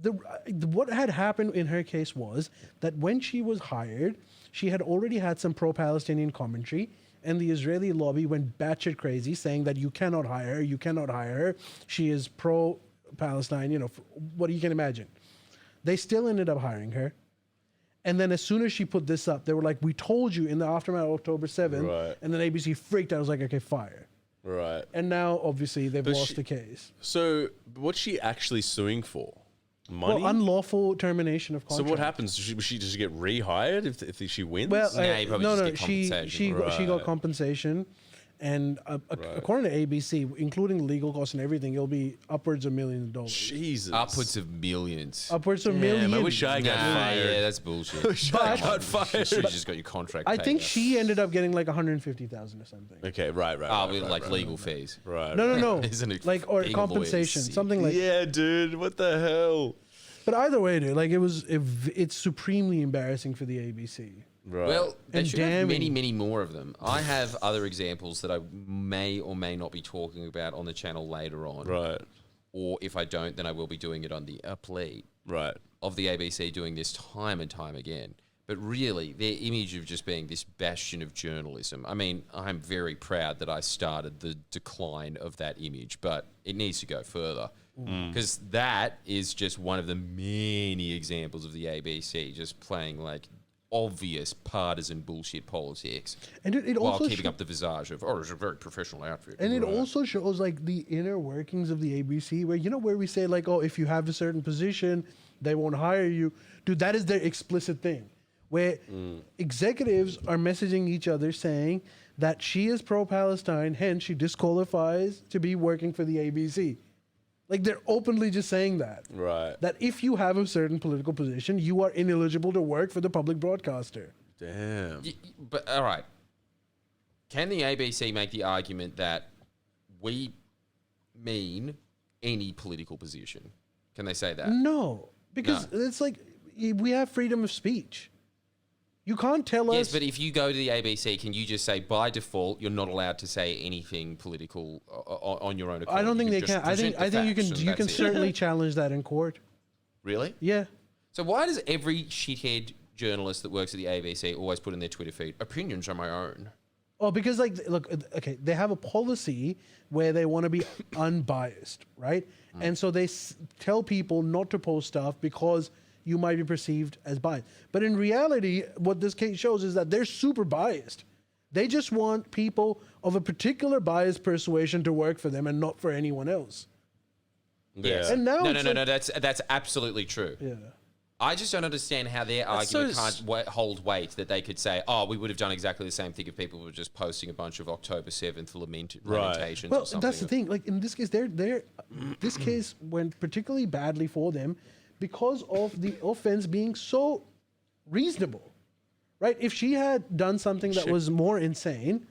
Speaker 1: What had happened in her case was that when she was hired, she had already had some pro-Palestinian commentary, and the Israeli lobby went batshit crazy, saying that you cannot hire her, she is pro-Palestine, what you can imagine. They still ended up hiring her. And then as soon as she put this up, they were like, we told you in the aftermath of October 7th. Right. And then ABC freaked out. I was like, okay, fire.
Speaker 2: Right.
Speaker 1: And now, obviously, they've lost the case.
Speaker 2: So what's she actually suing for? Money?
Speaker 1: Well, unlawful termination of contract.
Speaker 2: So what happens? Does she just get rehired if she wins?
Speaker 1: Well,
Speaker 3: no.
Speaker 1: She got compensation, and according to ABC, including legal costs and everything, it'll be upwards of $1 million.
Speaker 2: Jesus,
Speaker 3: upwards of millions.
Speaker 1: Upwards of millions.
Speaker 2: I wish I got fired.
Speaker 3: Yeah, that's bullshit.
Speaker 2: I got fired.
Speaker 3: You should have just got your contract.
Speaker 1: I think she ended up getting like $150,000 or something.
Speaker 2: Okay, right.
Speaker 3: Legal fees.
Speaker 2: Right.
Speaker 1: No.
Speaker 3: Isn't it
Speaker 1: like or compensation, something like.
Speaker 2: Yeah, dude. What the hell?
Speaker 1: But either way, dude, like it's supremely embarrassing for the ABC.
Speaker 2: Right.
Speaker 3: Well, they should have many, many more of them. I have other examples that I may or may not be talking about on the channel later on.
Speaker 2: Right.
Speaker 3: Or if I don't, then I will be doing it on the uplead.
Speaker 2: Right.
Speaker 3: Of the ABC doing this time and time again. But really, their image of just being this bastion of journalism. I mean, I'm very proud that I started the decline of that image, but it needs to go further. Because that is just one of the many examples of the ABC just playing like obvious partisan bullshit politics,
Speaker 1: and it
Speaker 3: while
Speaker 1: also
Speaker 3: keeping up the visage of it's a very professional outfit.
Speaker 1: And it also shows like the inner workings of the ABC, where we say like, oh, if you have a certain position, they won't hire you. Dude, that is their explicit thing, where executives are messaging each other saying that she is pro-Palestine, hence she disqualifies to be working for the ABC. Like, they're openly just saying that.
Speaker 2: Right.
Speaker 1: That if you have a certain political position, you are ineligible to work for the public broadcaster.
Speaker 2: Damn.
Speaker 3: But, all right. Can the ABC make the argument that we mean any political position? Can they say that?
Speaker 1: No. Because it's like, we have freedom of speech. You can't tell us...
Speaker 3: Yes, but if you go to the ABC, can you just say, by default, you're not allowed to say anything political on your own account?
Speaker 1: I don't think they can. I think you can certainly challenge that in court.
Speaker 3: Really?
Speaker 1: Yeah.
Speaker 3: So why does every shithead journalist that works at the ABC always put in their Twitter feed, opinions are my own?
Speaker 1: Oh, because they have a policy where they want to be unbiased, right? And so they tell people not to post stuff because you might be perceived as biased. But in reality, what this case shows is that they're super biased. They just want people of a particular biased persuasion to work for them and not for anyone else.
Speaker 3: Yes.
Speaker 1: And now
Speaker 3: no. That's absolutely true.
Speaker 1: Yeah.
Speaker 3: I just don't understand how their argument can't hold weight that they could say, oh, we would have done exactly the same thing if people were just posting a bunch of October 7th lamentations
Speaker 1: well,
Speaker 3: or something.
Speaker 1: that's the thing. Like, in this case, this case went particularly badly for them because of the offense being so reasonable, right? If she had done something that was more insane,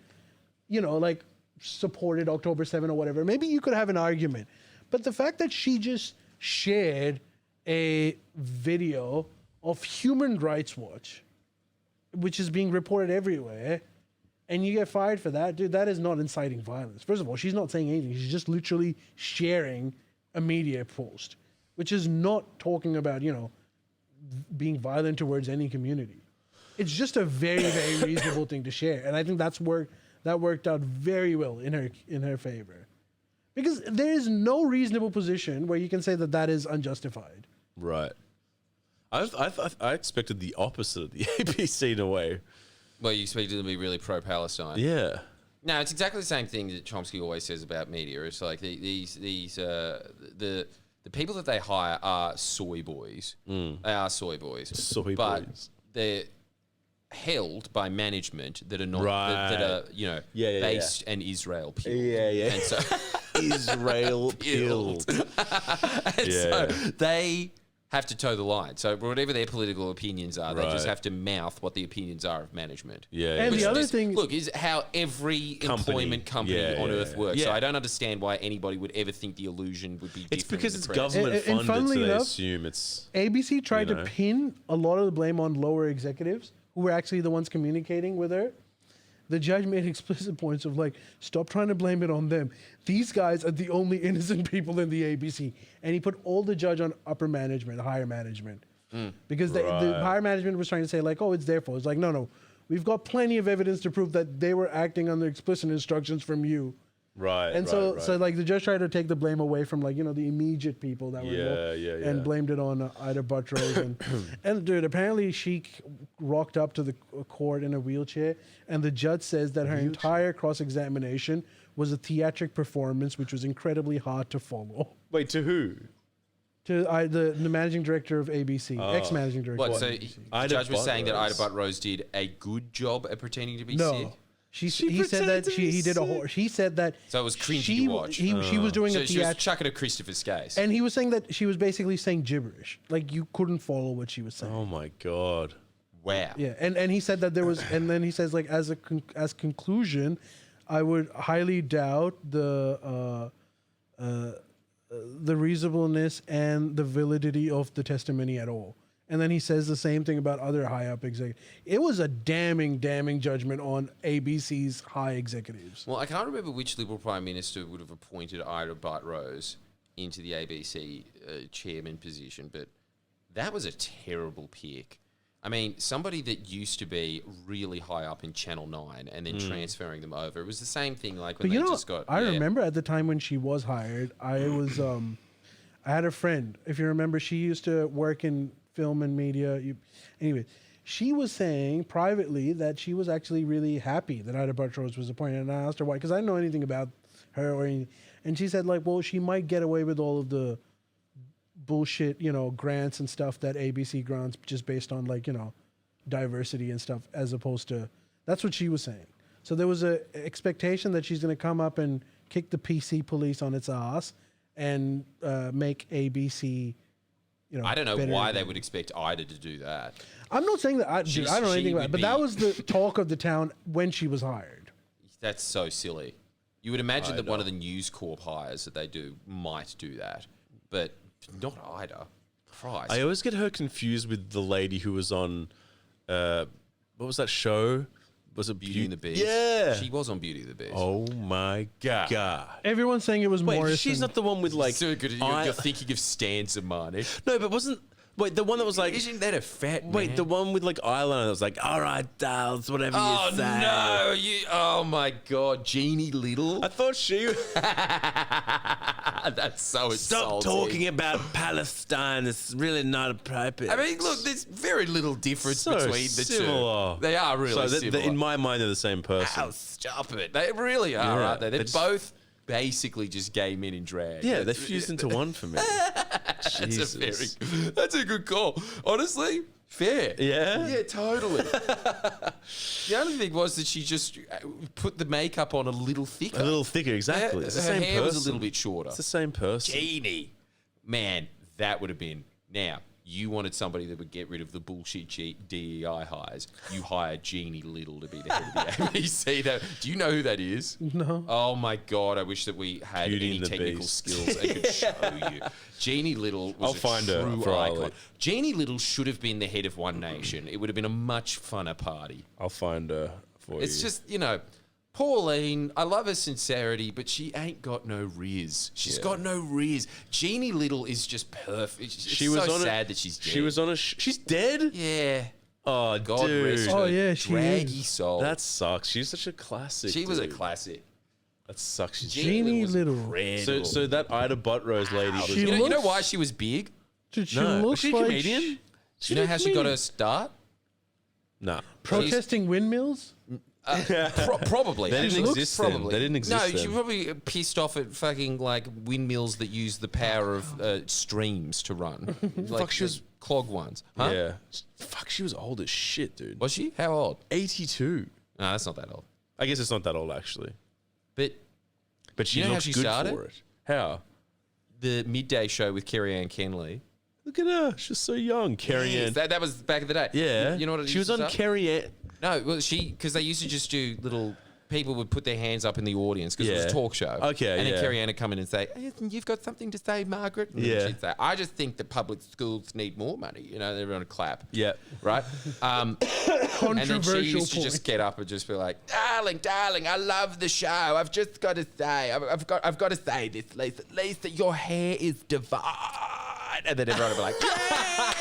Speaker 1: like supported October 7 or whatever, maybe you could have an argument. But the fact that she just shared a video of Human Rights Watch, which is being reported everywhere, and you get fired for that, dude, that is not inciting violence. First of all, she's not saying anything. She's just literally sharing a media post, which is not talking about, being violent towards any community. It's just a very, very reasonable thing to share. And I think that worked out very well in her favor. Because there is no reasonable position where you can say that is unjustified.
Speaker 2: Right. I expected the opposite of the ABC in a way.
Speaker 3: Well, you expected them to be really pro-Palestine.
Speaker 2: Yeah.
Speaker 3: No, it's exactly the same thing that Chomsky always says about media. It's like the people that they hire are soy boys. They are soy boys. But they're held by management that are not that are based in Israel. Pilled.
Speaker 2: Yeah.
Speaker 3: And so
Speaker 2: Israel pilled.
Speaker 3: And so they have to toe the line. So whatever their political opinions are, they just have to mouth what the opinions are of management.
Speaker 2: Yeah.
Speaker 1: And the other thing,
Speaker 3: look, is how every employment company on earth works. So I don't understand why anybody would ever think the illusion would be different.
Speaker 2: It's because it's
Speaker 3: press.
Speaker 2: government funded, so they
Speaker 1: enough,
Speaker 2: assume it's...
Speaker 1: ABC tried to pin a lot of the blame on lower executives who were actually the ones communicating with her. The judge made explicit points of like, stop trying to blame it on them. These guys are the only innocent people in the ABC. And he put all the judge on upper management, higher management. Because the higher management was trying to say like, oh, it's their fault. It's like, no. We've got plenty of evidence to prove that they were acting under explicit instructions from you.
Speaker 2: Right.
Speaker 1: And so like the judge tried to take the blame away from like, the immediate people that were involved and blamed it on Ida Buttrose. And dude, apparently she rocked up to the court in a wheelchair, and the judge says that her entire cross-examination was a theatric performance, which was incredibly hard to follow.
Speaker 2: Wait, to who?
Speaker 1: To the managing director of ABC, ex-managing director.
Speaker 3: What,
Speaker 1: of
Speaker 3: so
Speaker 1: ABC.
Speaker 3: the judge was saying that Ida Buttrose did a good job at pretending to be sick?
Speaker 1: He said that he did he said that
Speaker 3: so it was cringy to watch.
Speaker 1: She was doing
Speaker 3: so
Speaker 1: a
Speaker 3: she was
Speaker 1: theatric,
Speaker 3: chucking a Christopher's case.
Speaker 1: and he was saying that she was basically saying gibberish, like you couldn't follow what she was saying.
Speaker 2: Oh my God.
Speaker 3: Wow.
Speaker 1: Yeah, and he said that there was, and then he says like as conclusion, I would highly doubt the reasonableness and the validity of the testimony at all. And then he says the same thing about other high up executives. It was a damning judgment on ABC's high executives.
Speaker 3: Well, I can't remember which Liberal Prime Minister would have appointed Ida Buttrose into the ABC chairman position, but that was a terrible pick. I mean, somebody that used to be really high up in Channel 9 and then transferring them over. It was the same thing like when just got...
Speaker 1: I remember at the time when she was hired, I had a friend. If you remember, she used to work in film and media. Anyway, she was saying privately that she was actually really happy that Ida Buttrose was appointed. And I asked her why, because I didn't know anything about her or anything. And she said like, well, she might get away with all of the bullshit, grants and stuff that ABC grants just based on like, diversity and stuff, as opposed to, that's what she was saying. So there was a expectation that she's going to come up and kick the PC police on its ass and make ABC,
Speaker 3: I don't know why they would expect Ida to do that.
Speaker 1: I'm not saying that I don't know anything about it, but that was the talk of the town when she was hired.
Speaker 3: That's so silly. You would imagine that one of the News Corp hires that they do might do that, but not Ida. Christ.
Speaker 2: I always get her confused with the lady who was on, what was that show? Was it
Speaker 3: Beauty and the Beast?
Speaker 2: Yeah.
Speaker 3: She was on Beauty and the Beast.
Speaker 2: Oh my God.
Speaker 1: Everyone's saying it was Morrison.
Speaker 2: She's not the one with like...
Speaker 3: So good. You're thinking of Stan Zamani.
Speaker 2: No, but wasn't... Wait, the one that was like...
Speaker 3: Isn't that a fat man?
Speaker 2: Wait, the one with like eyeliner that was like, all right, dolls, whatever you say.
Speaker 3: Oh, no. Oh, my God. Jeannie Little?
Speaker 2: I thought she...
Speaker 3: That's so
Speaker 2: Stop
Speaker 3: insulting.
Speaker 2: talking about Palestine. It's really not appropriate.
Speaker 3: I mean, look, there's very little difference between the
Speaker 2: similar.
Speaker 3: two. They are really similar.
Speaker 2: In my mind, they're the same person.
Speaker 3: Oh, stop it. They really are, aren't they? They're both basically just gay men in drag.
Speaker 2: Yeah, they fused into one for me.
Speaker 3: That's a good call. Honestly, fair.
Speaker 2: Yeah?
Speaker 3: Yeah, totally. The only thing was that she just put the makeup on a little thicker.
Speaker 2: A little thicker, exactly. It's the same
Speaker 3: hair was
Speaker 2: person.
Speaker 3: a little bit shorter.
Speaker 2: It's the same person.
Speaker 3: Jeannie. Man, that would have been... Now, you wanted somebody that would get rid of the bullshit DEI hires. You hired Jeannie Little to be the head of the ABC. Do you know who that is?
Speaker 1: No.
Speaker 3: Oh my God, I wish that we had
Speaker 2: Beauty
Speaker 3: any
Speaker 2: and the
Speaker 3: technical
Speaker 2: Beast.
Speaker 3: skills and could show you. Jeannie Little was
Speaker 2: I'll find her
Speaker 3: true
Speaker 2: for
Speaker 3: icon.
Speaker 2: Ollie.
Speaker 3: Jeannie Little should have been the head of One Nation. It would have been a much funner party.
Speaker 2: I'll find her for
Speaker 3: It's
Speaker 2: you.
Speaker 3: just, Pauline, I love her sincerity, but she ain't got no riz. She's got no riz. Jeannie Little is just perfect. It's so sad that she's dead.
Speaker 2: She was on a. She's dead.
Speaker 3: Yeah.
Speaker 2: Oh,
Speaker 3: God
Speaker 2: dude.
Speaker 3: rest her
Speaker 1: Oh, yeah, she
Speaker 3: draggy
Speaker 1: is.
Speaker 3: soul.
Speaker 2: That sucks. She's such a classic.
Speaker 3: She was a
Speaker 2: dude.
Speaker 3: classic.
Speaker 2: That sucks. She's
Speaker 1: Jeannie
Speaker 3: was
Speaker 1: Little.
Speaker 3: incredible.
Speaker 2: So that Ida Buttrose lady. Was,
Speaker 1: She
Speaker 3: you know
Speaker 1: looks-
Speaker 3: why she was big?
Speaker 1: Dude, she
Speaker 2: no, was
Speaker 1: looks
Speaker 2: she a
Speaker 1: like
Speaker 2: comedian?
Speaker 3: You know how she got her start?
Speaker 2: No.
Speaker 1: protesting windmills.
Speaker 3: Probably.
Speaker 2: They didn't
Speaker 3: Actually,
Speaker 2: exist then.
Speaker 3: probably.
Speaker 2: They didn't exist
Speaker 3: No,
Speaker 2: then.
Speaker 3: she probably pissed off at fucking like windmills that use the power of streams to run. Like,
Speaker 2: Fuck, she was-
Speaker 3: clog ones. Huh?
Speaker 2: Yeah. Fuck, she was old as shit, dude.
Speaker 3: Was she? How old?
Speaker 2: 82.
Speaker 3: No, that's not that old.
Speaker 2: I guess it's not that old actually.
Speaker 3: But
Speaker 2: But she
Speaker 3: You know how
Speaker 2: looks
Speaker 3: she
Speaker 2: good
Speaker 3: started?
Speaker 2: for it. How?
Speaker 3: the midday show with Kerry Ann Kenley.
Speaker 2: Look at her. She's so young. Carrie
Speaker 3: Yes,
Speaker 2: Ann.
Speaker 3: that was back in the day.
Speaker 2: Yeah.
Speaker 3: You know what it
Speaker 2: She was
Speaker 3: used to
Speaker 2: on
Speaker 3: say?
Speaker 2: Carrie Ann.
Speaker 3: No, well, because they used to just do little. People would put their hands up in the audience because it was a
Speaker 2: Yeah.
Speaker 3: talk show.
Speaker 2: Okay,
Speaker 3: and then
Speaker 2: yeah.
Speaker 3: Kerry Ann would come in and say, "Hey, you've got something to say, Margaret." And
Speaker 2: Yeah.
Speaker 3: she'd say, "I just think that public schools need more money." You know, everyone would clap.
Speaker 2: Yeah.
Speaker 3: Right. And then she
Speaker 1: Controversial
Speaker 3: used to
Speaker 1: point.
Speaker 3: just get up and just be like, "Darling, I love the show. I've just got to say, I've got to say this, Lisa, your hair is divine." And then everyone would be like, "Yeah!"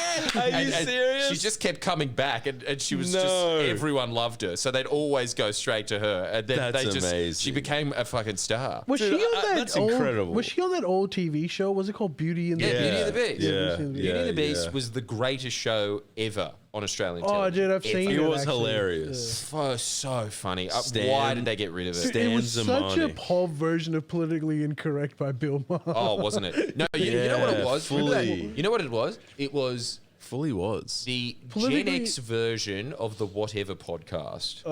Speaker 2: Are you
Speaker 3: And
Speaker 2: serious?
Speaker 3: she just kept coming back, and she was
Speaker 2: No.
Speaker 3: just everyone loved her, so they'd always go straight to her, and then
Speaker 2: That's
Speaker 3: they just
Speaker 2: amazing.
Speaker 3: she became a fucking star.
Speaker 1: Was
Speaker 2: Dude,
Speaker 1: she on that
Speaker 2: that's
Speaker 1: old,
Speaker 2: incredible.
Speaker 1: Was she on that old TV show? Was it called Beauty and the
Speaker 3: Yeah,
Speaker 1: Beast?
Speaker 3: Beauty and the Beast.
Speaker 2: Yeah.
Speaker 3: Beauty and the Beast
Speaker 2: yeah.
Speaker 3: was the greatest show ever on Australian
Speaker 1: Oh,
Speaker 3: television.
Speaker 1: dude, I've seen
Speaker 2: It
Speaker 1: it.
Speaker 2: was
Speaker 1: actually.
Speaker 2: hilarious.
Speaker 3: So funny.
Speaker 2: Stan-
Speaker 3: Why did they get rid of it?
Speaker 1: Dude, it was
Speaker 2: Stan
Speaker 1: such a
Speaker 2: Zamani.
Speaker 1: pop version of Politically Incorrect by Bill Maher.
Speaker 3: Oh, wasn't it? No, you know what it
Speaker 2: Yeah,
Speaker 3: was? Remember that?
Speaker 2: fully.
Speaker 3: You know what it was? It was
Speaker 2: Fully was.
Speaker 3: the Gen
Speaker 1: Politically-
Speaker 3: X version of the Whatever podcast.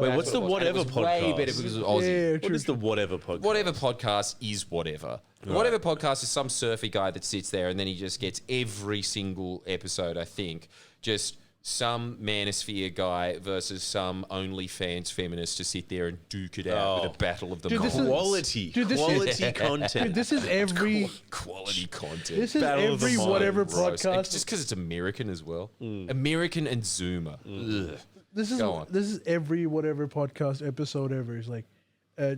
Speaker 2: Wait, what's the
Speaker 3: And
Speaker 2: Whatever
Speaker 3: it was way
Speaker 2: podcast?
Speaker 3: better because it was Aussie.
Speaker 1: Yeah,
Speaker 2: What
Speaker 1: true.
Speaker 2: is the Whatever podcast?
Speaker 3: Whatever podcast is whatever. The Whatever podcast is some surfy guy that sits there and then he just gets every single episode, I think, just some manosphere guy versus some OnlyFans feminist to sit there and duke it out with a battle of the
Speaker 1: Dude, this is-
Speaker 3: minds.
Speaker 2: Quality.
Speaker 1: Dude, this is-
Speaker 2: Quality content.
Speaker 1: Dude, this is every
Speaker 3: Quality content.
Speaker 1: this is
Speaker 2: Battle of the
Speaker 1: every
Speaker 2: Minds.
Speaker 1: whatever
Speaker 3: Gross. And
Speaker 1: podcast.
Speaker 3: just because it's American as well. American and Zoomer. Ugh.
Speaker 1: This is
Speaker 3: Go on.
Speaker 1: this is every whatever podcast episode ever. Is like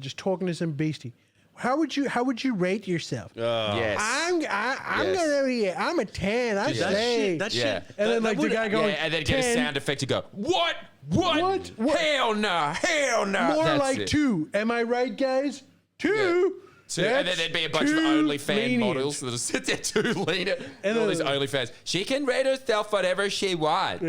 Speaker 1: just talking to some beastie. How would you rate yourself?
Speaker 3: Yes.
Speaker 1: I'm
Speaker 3: Yes.
Speaker 1: gonna be I'm a 10. I'm
Speaker 3: That
Speaker 1: say.
Speaker 2: That
Speaker 3: Yeah.
Speaker 2: shit.
Speaker 1: And then
Speaker 2: that
Speaker 1: like the
Speaker 2: would-
Speaker 1: guy going
Speaker 3: Yeah, and then get a
Speaker 1: 10,
Speaker 3: sound effect to go, what? What?
Speaker 1: What?
Speaker 3: Hell no. Hell no.
Speaker 1: more
Speaker 3: That's
Speaker 1: like
Speaker 3: it.
Speaker 1: 2. Am I right, guys? 2.
Speaker 3: So, and then
Speaker 1: That's
Speaker 3: there'd be a bunch of
Speaker 1: too
Speaker 3: OnlyFans
Speaker 1: lenient.
Speaker 3: models that'll sit there too leaner. And all
Speaker 1: then-
Speaker 3: these OnlyFans. She can rate herself whatever she wants.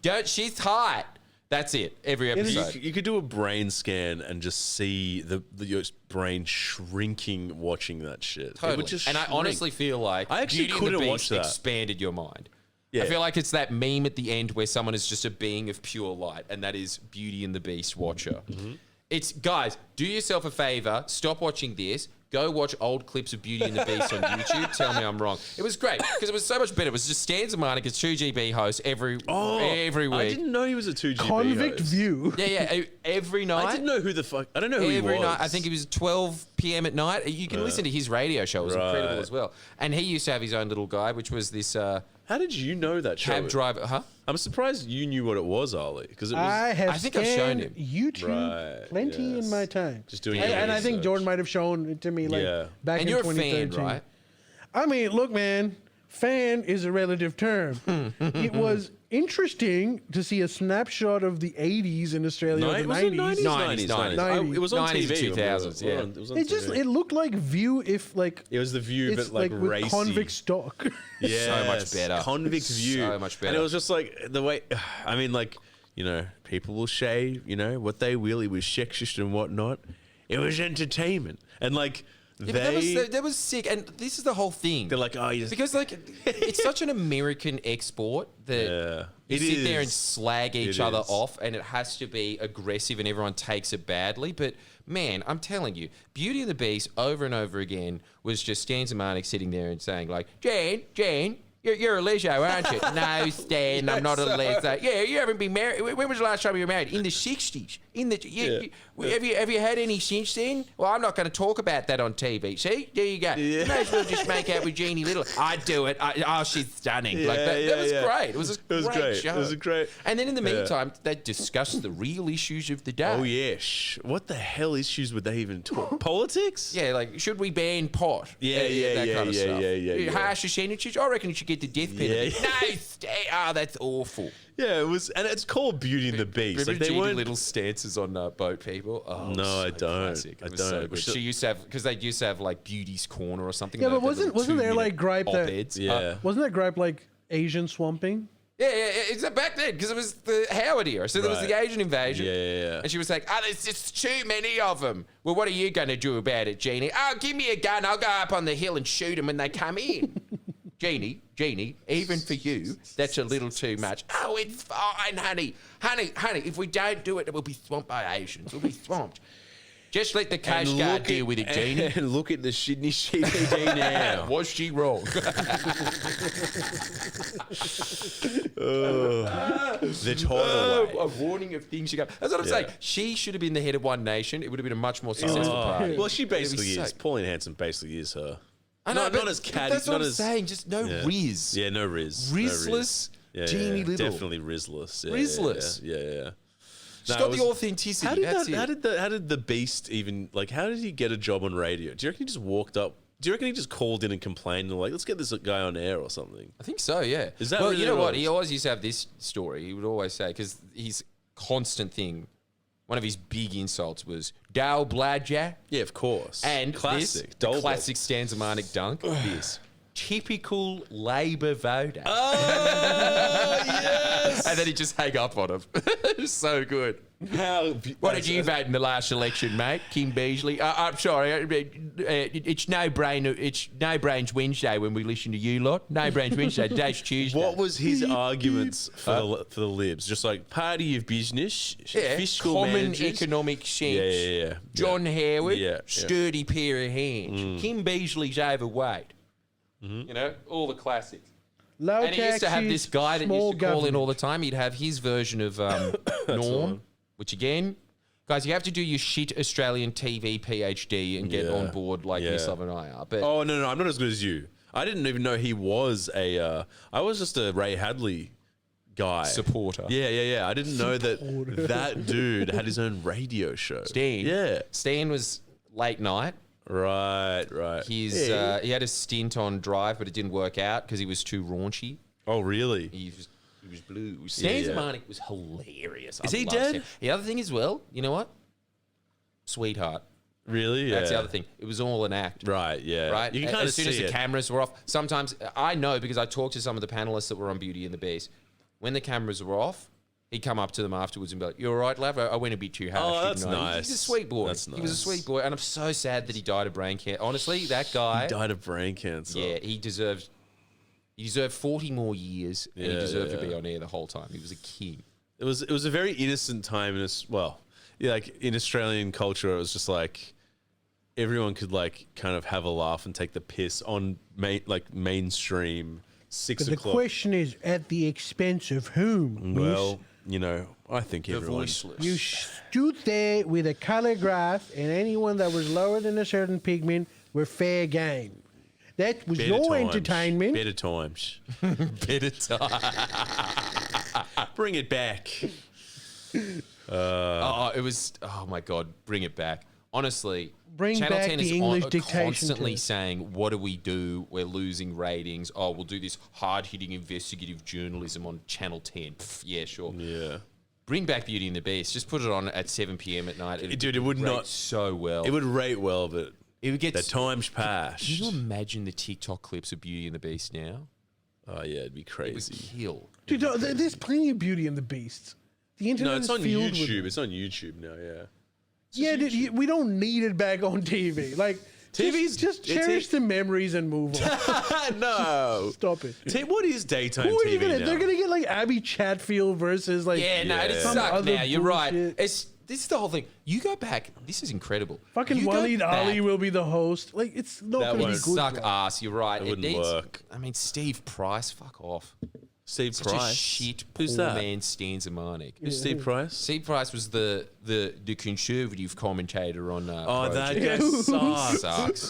Speaker 1: Yeah.
Speaker 3: She's hot. That's it. Every episode.
Speaker 2: You could do a brain scan and just see your brain shrinking watching that shit. It
Speaker 3: Totally.
Speaker 2: would just
Speaker 3: And I
Speaker 2: shrink.
Speaker 3: honestly feel like
Speaker 2: I actually
Speaker 3: Beauty and the
Speaker 2: couldn't watch
Speaker 3: Beast
Speaker 2: that.
Speaker 3: expanded your mind.
Speaker 2: Yeah.
Speaker 3: I feel like it's that meme at the end where someone is just a being of pure light, and that is Beauty and the Beast watcher.
Speaker 2: Mm-hmm.
Speaker 3: It's guys, do yourself a favor, stop watching this. Go watch old clips of Beauty and the Beast on YouTube. Tell me I'm wrong. It was great because it was so much better. It was just Stan Zamanica's 2GB host every week.
Speaker 2: I didn't know he was a 2GB
Speaker 1: Convict
Speaker 2: host.
Speaker 1: View.
Speaker 3: Yeah, every night.
Speaker 2: I didn't know who the fuck. I don't know who he
Speaker 3: Every
Speaker 2: was.
Speaker 3: night, I think it was 12 p.m. at night. You can listen to his radio show; it was incredible
Speaker 2: Right.
Speaker 3: as well. And he used to have his own little guy, which was this
Speaker 2: How did you know that show?
Speaker 3: cab driver. Huh?
Speaker 2: I'm surprised you knew what it was, Ali, because it was
Speaker 1: I have
Speaker 3: I think I've shown
Speaker 1: scanned
Speaker 3: him.
Speaker 1: YouTube
Speaker 2: Right,
Speaker 1: plenty
Speaker 2: yes.
Speaker 1: in my time.
Speaker 2: Just doing
Speaker 1: and,
Speaker 2: your
Speaker 1: and I think
Speaker 2: research.
Speaker 1: Jordan might have shown it to me like
Speaker 2: Yeah.
Speaker 1: back
Speaker 3: And
Speaker 1: in
Speaker 3: you're a fan,
Speaker 1: 2013.
Speaker 3: right?
Speaker 1: I mean, look, man, fan is a relative term. It was interesting to see a snapshot of the 80s in Australia, or the
Speaker 2: was it
Speaker 1: 90s.
Speaker 3: 90s,
Speaker 2: 90s. It was on
Speaker 3: 90s,
Speaker 2: TV.
Speaker 3: 2000s, yeah.
Speaker 2: It was on
Speaker 1: It just
Speaker 2: TV.
Speaker 1: it looked like View if like
Speaker 2: It was the View,
Speaker 1: it's
Speaker 2: but like
Speaker 1: with
Speaker 2: racy.
Speaker 1: convict stock.
Speaker 2: Yes,
Speaker 3: much better.
Speaker 2: Convict View.
Speaker 3: So much better.
Speaker 2: And it was just like the way, I mean, like, people will shave, what they will. It was sexist and whatnot. It was entertainment. And like,
Speaker 3: Yeah, but that was sick, and this is the whole thing.
Speaker 2: they're like, oh, you just,
Speaker 3: because like it's such an American export that
Speaker 2: Yeah.
Speaker 3: you
Speaker 2: It
Speaker 3: sit there and
Speaker 2: is.
Speaker 3: slag each
Speaker 2: It
Speaker 3: other
Speaker 2: is.
Speaker 3: off, and it has to be aggressive, and everyone takes it badly. But man, I'm telling you, Beauty and the Beast over and over again was just Stan Zamanek sitting there and saying like, Jane, You're a leso, aren't you? No, Stan, I'm not a leso. Yeah, you haven't been married. When was the last time you were married? In the 60s. Have you had any since then? Well, I'm not going to talk about that on TV. See? There you go. You may as well just make out with Jeannie Little. I'd do it. She's stunning. That was great. It was a great show.
Speaker 2: It was great.
Speaker 3: And then in the meantime, they discussed the real issues of the day.
Speaker 2: Oh, yeah. What the hell issues would they even talk? Politics?
Speaker 3: Yeah, like, should we ban pot? That kind of stuff. Harsher sentences? I reckon you should get the death penalty. No, that's awful.
Speaker 2: Yeah, it was, and it's called Beauty and the Beast.
Speaker 3: Remember Jeannie Little stances on boat people? Oh,
Speaker 2: no, I don't.
Speaker 3: Classic. It was so good. She used to have, because they used to have like Beauty's Corner or something.
Speaker 1: Yeah, but wasn't there like gripe that?
Speaker 2: Yeah,
Speaker 1: wasn't there gripe like Asian swamping?
Speaker 3: Yeah, it's back then because it was the Howard era. So there was the Asian invasion.
Speaker 2: Yeah.
Speaker 3: And she was like, there's just too many of them. Well, what are you going to do about it, Jeannie? Oh, give me a gun. I'll go up on the hill and shoot them when they come in. Jeannie, even for you, that's a little too much. Oh, it's fine, honey. Honey, if we don't do it, we'll be swamped by Asians. We'll be swamped. Just let the Coast Guard deal with it, Jeannie.
Speaker 2: And look at the Sydney CBD now.
Speaker 3: Was she wrong?
Speaker 2: The tidal wave.
Speaker 3: A warning of things you go. That's what I'm saying. She should have been the head of One Nation. It would have been a much more successful party.
Speaker 2: Well, she basically is. Pauline Hanson basically is her.
Speaker 3: I know,
Speaker 2: not as catty.
Speaker 3: That's what I'm saying. Just no Riz.
Speaker 2: Yeah, no Riz.
Speaker 3: Rizless Jeannie Little.
Speaker 2: Definitely Rizless.
Speaker 3: Rizless.
Speaker 2: Yeah.
Speaker 3: She's got the authenticity.
Speaker 2: How did the Beast even, like, how did he get a job on radio? Do you reckon he just walked up? Do you reckon he just called in and complained and like, let's get this guy on air or something?
Speaker 3: I think so, yeah.
Speaker 2: Is that
Speaker 3: well,
Speaker 2: really
Speaker 3: you know what?
Speaker 2: was?
Speaker 3: He always used to have this story. He would always say, because his constant thing, one of his big insults was Dal Bladger.
Speaker 2: Yeah, of course.
Speaker 3: And
Speaker 2: classic.
Speaker 3: The classic Stanzamanic dunk. This. Typical Labor voter.
Speaker 2: Oh, yes!
Speaker 3: And then he just hang up on him. It's so good. What did you vote in the last election, mate? Kim Beasley? I'm sorry. It's no brains Wednesday when we listen to you lot. No brains Wednesday. Today's Tuesday.
Speaker 2: What was his arguments for the Libs? Just like party of business, fiscal
Speaker 3: common
Speaker 2: managers.
Speaker 3: Economic sense.
Speaker 2: Yeah.
Speaker 3: John Howard,
Speaker 2: Yeah.
Speaker 3: sturdy pair of hands. Kim Beasley's overweight. You know, all the classics.
Speaker 1: Low
Speaker 3: And he used to have
Speaker 1: taxes,
Speaker 3: this guy that
Speaker 1: small
Speaker 3: used to call in
Speaker 1: government.
Speaker 3: all the time. He'd have his version of Norm, which again, guys, you have to do your shit Australian TV PhD and get on board like Miss Love and I are. But
Speaker 2: Oh, no, I'm not as good as you. I didn't even know he was I was just a Ray Hadley guy.
Speaker 3: supporter.
Speaker 2: Yeah. I didn't know that dude had his own radio show.
Speaker 3: Stan.
Speaker 2: Yeah.
Speaker 3: Stan was late night.
Speaker 2: Right.
Speaker 3: He had a stint on Drive, but it didn't work out because he was too raunchy.
Speaker 2: Oh, really?
Speaker 3: He was blue. Stan Zamanek was hilarious.
Speaker 2: Is he
Speaker 3: loved
Speaker 2: dead?
Speaker 3: Stan. The other thing as well, you know what? Sweetheart.
Speaker 2: Really? Yeah.
Speaker 3: That's the other thing. It was all an act.
Speaker 2: Right, yeah.
Speaker 3: Right?
Speaker 2: You can kind of
Speaker 3: as soon
Speaker 2: see
Speaker 3: as the
Speaker 2: it.
Speaker 3: cameras were off, sometimes I know because I talked to some of the panelists that were on Beauty and the Beast. When the cameras were off, he'd come up to them afterwards and be like, "You all right, love? I went a bit too harsh."
Speaker 2: Oh, that's
Speaker 3: didn't I?"
Speaker 2: nice.
Speaker 3: He's a sweet boy.
Speaker 2: That's
Speaker 3: He was a
Speaker 2: nice.
Speaker 3: sweet boy, and I'm so sad that he died of brain cancer. Honestly, that guy.
Speaker 2: He died of brain cancer.
Speaker 3: Yeah, he deserved 40 more years, and he deserved to be on air the whole time. He was a king.
Speaker 2: It was a very innocent time like in Australian culture. It was just like everyone could like kind of have a laugh and take the piss on mainstream 6
Speaker 1: But the
Speaker 2: o'clock.
Speaker 1: question is, at the expense of whom?
Speaker 2: Well, I think
Speaker 3: The
Speaker 2: everyone.
Speaker 3: voiceless.
Speaker 1: You stood there with a colour graph, and anyone that was lower than a certain pigment were fair game. That was
Speaker 2: Better
Speaker 1: your
Speaker 2: times.
Speaker 1: entertainment.
Speaker 2: Better times.
Speaker 3: Better time.
Speaker 2: Bring it back.
Speaker 3: It was. Oh my God! Bring it back. Honestly,
Speaker 1: Bring
Speaker 3: Channel
Speaker 1: back
Speaker 3: 10
Speaker 1: the
Speaker 3: is
Speaker 1: English dictation
Speaker 3: constantly
Speaker 1: to-
Speaker 3: saying, "What do we do? We're losing ratings. Oh, we'll do this hard-hitting investigative journalism on Channel 10." Pff, yeah, sure.
Speaker 2: Yeah.
Speaker 3: Bring back Beauty and the Beast. Just put it on at 7 p.m. at night.
Speaker 2: Dude, it would
Speaker 3: rate
Speaker 2: not-
Speaker 3: so well.
Speaker 2: It would rate well, but
Speaker 3: It would get.
Speaker 2: the time's passed.
Speaker 3: Can you imagine the TikTok clips of Beauty and the Beast now?
Speaker 2: Oh yeah, it'd be
Speaker 3: It would
Speaker 2: crazy.
Speaker 3: kill.
Speaker 1: Dude, there's plenty of Beauty and the Beast. The internet
Speaker 2: No, it's
Speaker 1: is
Speaker 2: on
Speaker 1: filled
Speaker 2: YouTube.
Speaker 1: with.
Speaker 2: It's on YouTube now. Yeah.
Speaker 1: Yeah, dude, we don't need it back on TV. Like,
Speaker 2: TV's
Speaker 1: just cherish the memories and move on.
Speaker 2: No.
Speaker 1: Stop it.
Speaker 2: What is daytime
Speaker 1: Who are
Speaker 2: TV
Speaker 1: you gonna?
Speaker 2: now?
Speaker 1: They're gonna get like Abby Chatfield versus like
Speaker 3: Yeah, no, it
Speaker 1: some
Speaker 3: sucked
Speaker 1: other
Speaker 3: now. You're right.
Speaker 1: bullshit.
Speaker 3: This is the whole thing. You go back. This is incredible.
Speaker 1: Fucking
Speaker 3: You go
Speaker 1: Waleed Ali
Speaker 3: back-
Speaker 1: will be the host. Like, it's not
Speaker 2: That
Speaker 1: going to be
Speaker 2: won't
Speaker 1: good.
Speaker 3: Suck
Speaker 1: bro.
Speaker 3: ass. You're right.
Speaker 2: It wouldn't
Speaker 3: needs-
Speaker 2: work.
Speaker 3: I mean, Steve Price. Fuck off.
Speaker 2: Steve
Speaker 3: Such a
Speaker 2: Price.
Speaker 3: shit
Speaker 2: Who's
Speaker 3: poor
Speaker 2: that?
Speaker 3: man Stanzamanik.
Speaker 2: Who's Steve Price?
Speaker 3: Steve Price was the conservative commentator on.
Speaker 2: Oh, that
Speaker 3: Project.
Speaker 2: guy sucks.
Speaker 3: Sucks.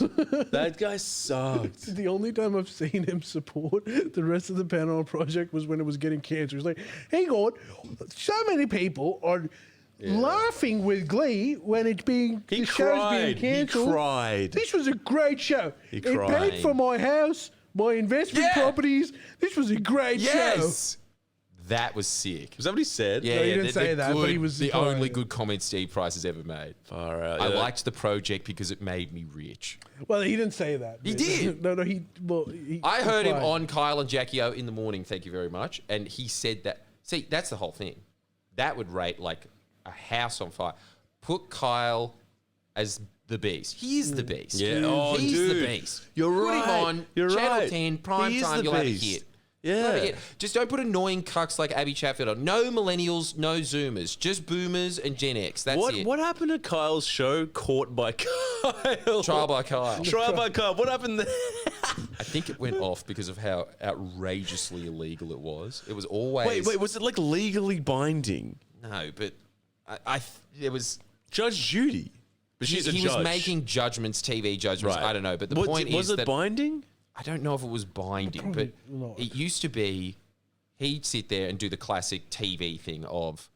Speaker 2: That guy sucked.
Speaker 1: The only time I've seen him support the rest of the panel on Project was when it was getting cancer. He's like, hang on, so many people are laughing with glee when it's being
Speaker 2: He
Speaker 1: the show's being
Speaker 2: cried. He
Speaker 1: cancelled.
Speaker 2: cried.
Speaker 1: This was a great show. It paid
Speaker 2: cried.
Speaker 1: for my house, my investment
Speaker 3: Yeah.
Speaker 1: properties. This was a great show.
Speaker 3: Yes. That was sick.
Speaker 2: Was that what he said?
Speaker 3: Yeah,
Speaker 1: No, he
Speaker 3: yeah,
Speaker 1: didn't say that, but he was
Speaker 3: the
Speaker 1: fine.
Speaker 3: only good comment Steve Price has ever made.
Speaker 2: Far out.
Speaker 3: I
Speaker 2: yeah.
Speaker 3: liked the project because it made me rich.
Speaker 1: Well, he didn't say that.
Speaker 3: He did.
Speaker 1: No, he
Speaker 3: I heard him
Speaker 1: implied.
Speaker 3: on Kyle and Jackie O in the morning, thank you very much. And he said that, see, that's the whole thing. That would rate like a house on fire. Put Kyle as the beast. He is the beast.
Speaker 2: Yeah. Oh,
Speaker 3: He's
Speaker 2: dude.
Speaker 3: the beast.
Speaker 2: You're
Speaker 3: Put
Speaker 2: right.
Speaker 3: him on
Speaker 2: You're
Speaker 3: Channel
Speaker 2: right.
Speaker 3: 10, prime
Speaker 2: He is
Speaker 3: time,
Speaker 2: the
Speaker 3: you'll have a
Speaker 2: beast.
Speaker 3: hit.
Speaker 2: Yeah.
Speaker 3: You'll have a hit. Just don't put annoying cucks like Abby Chatfield on. No millennials, no zoomers. Just boomers and Gen X. That's it.
Speaker 2: What happened to Kyle's show? Caught by Kyle.
Speaker 3: Trial by Kyle.
Speaker 2: Trial by Kyle. What happened there?
Speaker 3: I think it went off because of how outrageously illegal it was. It was always...
Speaker 2: Wait. Was it like legally binding?
Speaker 3: No, but it was...
Speaker 2: Judge Judy. But she's a
Speaker 3: he
Speaker 2: judge.
Speaker 3: was making judgments, TV judgments.
Speaker 2: Right.
Speaker 3: I don't know, but the
Speaker 2: Was-
Speaker 3: point
Speaker 2: was
Speaker 3: is
Speaker 2: it
Speaker 3: that
Speaker 2: binding?
Speaker 3: I don't know if it was binding, but it used to be. He'd sit there and do the classic TV thing of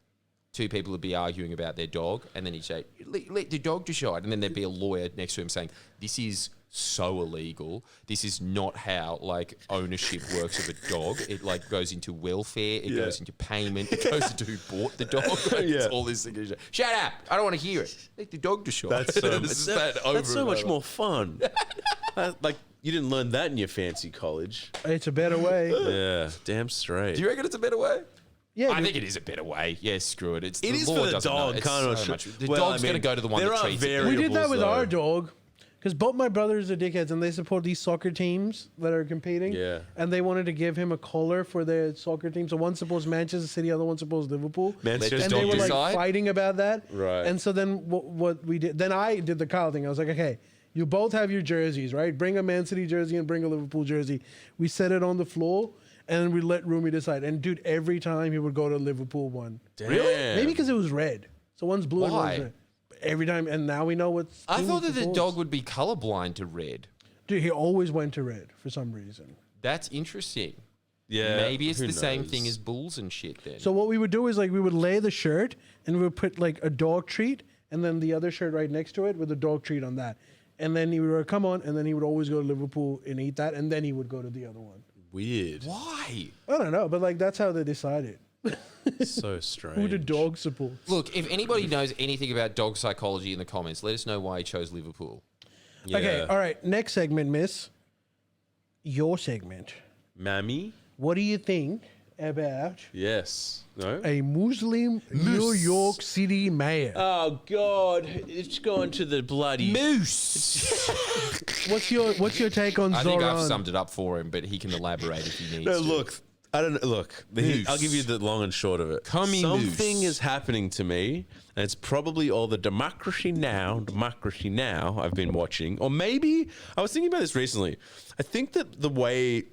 Speaker 3: two people would be arguing about their dog, and then he'd say, "Let the dog decide," and then there'd be a lawyer next to him saying, "This is so illegal. This is not how like ownership works of a dog. It like goes into welfare. It goes into payment. It goes into who bought the dog. Like, it's all this thing. Shut up! I don't want to hear it. Let the dog decide."
Speaker 2: That's so,
Speaker 3: It's just that over
Speaker 2: that's so
Speaker 3: and
Speaker 2: much
Speaker 3: over.
Speaker 2: more fun. Like, you didn't learn that in your fancy college.
Speaker 1: It's a better way.
Speaker 2: Yeah, damn straight.
Speaker 3: Do you reckon it's a better way?
Speaker 1: Yeah,
Speaker 3: I
Speaker 1: dude.
Speaker 3: think it is a better way. Yeah, screw it.
Speaker 2: It is for the
Speaker 3: doesn't know.
Speaker 2: dog,
Speaker 3: It's
Speaker 2: kind of.
Speaker 3: so much. The
Speaker 2: Well,
Speaker 3: dog's
Speaker 2: I mean,
Speaker 3: going to go to the one
Speaker 2: there
Speaker 3: that
Speaker 2: are
Speaker 3: treats it.
Speaker 2: variables,
Speaker 1: We did that with
Speaker 2: though.
Speaker 1: our dog. Because both my brothers are dickheads and they support these soccer teams that are competing.
Speaker 2: Yeah.
Speaker 1: And they wanted to give him a collar for their soccer team. So one supports Manchester City, the other one supports Liverpool.
Speaker 2: Manchester
Speaker 1: And
Speaker 3: dog
Speaker 1: they were like
Speaker 3: decide?
Speaker 1: fighting about that.
Speaker 2: Right.
Speaker 1: And so then what we did, then I did the Kyle thing. I was like, okay, you both have your jerseys, right? Bring a Man City jersey and bring a Liverpool jersey. We set it on the floor and we let Rumi decide. And dude, every time he would go to Liverpool one.
Speaker 2: Damn.
Speaker 1: Maybe because it was red. So one's blue and
Speaker 3: Why?
Speaker 1: one's red. Every time, and now we know what's.
Speaker 3: I thought that the dog would be colorblind to red.
Speaker 1: Dude, he always went to red for some reason.
Speaker 3: That's interesting.
Speaker 2: Yeah.
Speaker 3: Maybe it's
Speaker 2: who
Speaker 3: the same
Speaker 2: knows?
Speaker 3: thing as bulls and shit then.
Speaker 1: So what we would do is like we would lay the shirt and we would put like a dog treat and then the other shirt right next to it with a dog treat on that. And then he would come on and then he would always go to Liverpool and eat that and then he would go to the other one.
Speaker 2: Weird.
Speaker 3: Why?
Speaker 1: I don't know, but like that's how they decided
Speaker 2: So strange.
Speaker 1: who the dog supports.
Speaker 3: Look, if anybody knows anything about dog psychology in the comments, let us know why he chose Liverpool.
Speaker 2: Yeah.
Speaker 1: Okay, all right. Next segment, Miss. Your segment.
Speaker 2: Mammy?
Speaker 1: What do you think about
Speaker 2: Yes. No?
Speaker 1: a Muslim New York City mayor?
Speaker 2: Oh, God. It's gone to the bloody...
Speaker 3: Moose!
Speaker 1: What's your take on
Speaker 3: I think I've
Speaker 1: Zohran?
Speaker 3: summed it up for him, but he can elaborate if he needs
Speaker 2: No,
Speaker 3: to.
Speaker 2: look. I don't know. Look,
Speaker 3: Moose.
Speaker 2: I'll give you the long and short of it.
Speaker 3: Come
Speaker 2: Something
Speaker 3: Moose.
Speaker 2: is happening to me, and it's probably all the democracy now I've been watching. Or maybe, I was thinking about this recently. I think that the way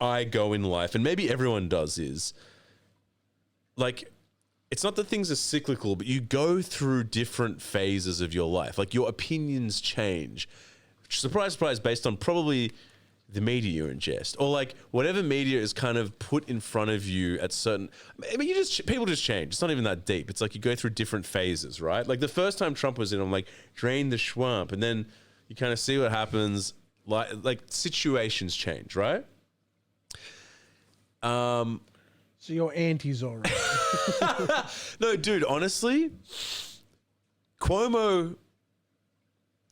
Speaker 2: I go in life, and maybe everyone does, is like, it's not that things are cyclical, but you go through different phases of your life. Like your opinions change. Surprise, surprise, based on probably the media you ingest, or like whatever media is kind of put in front of you at certain. I mean, people just change. It's not even that deep. It's like you go through different phases, right? Like the first time Trump was in, I'm like, drain the swamp, and then you kind of see what happens. Like situations change, right?
Speaker 1: So you're anti-Zohran.
Speaker 2: No, dude, honestly, Cuomo,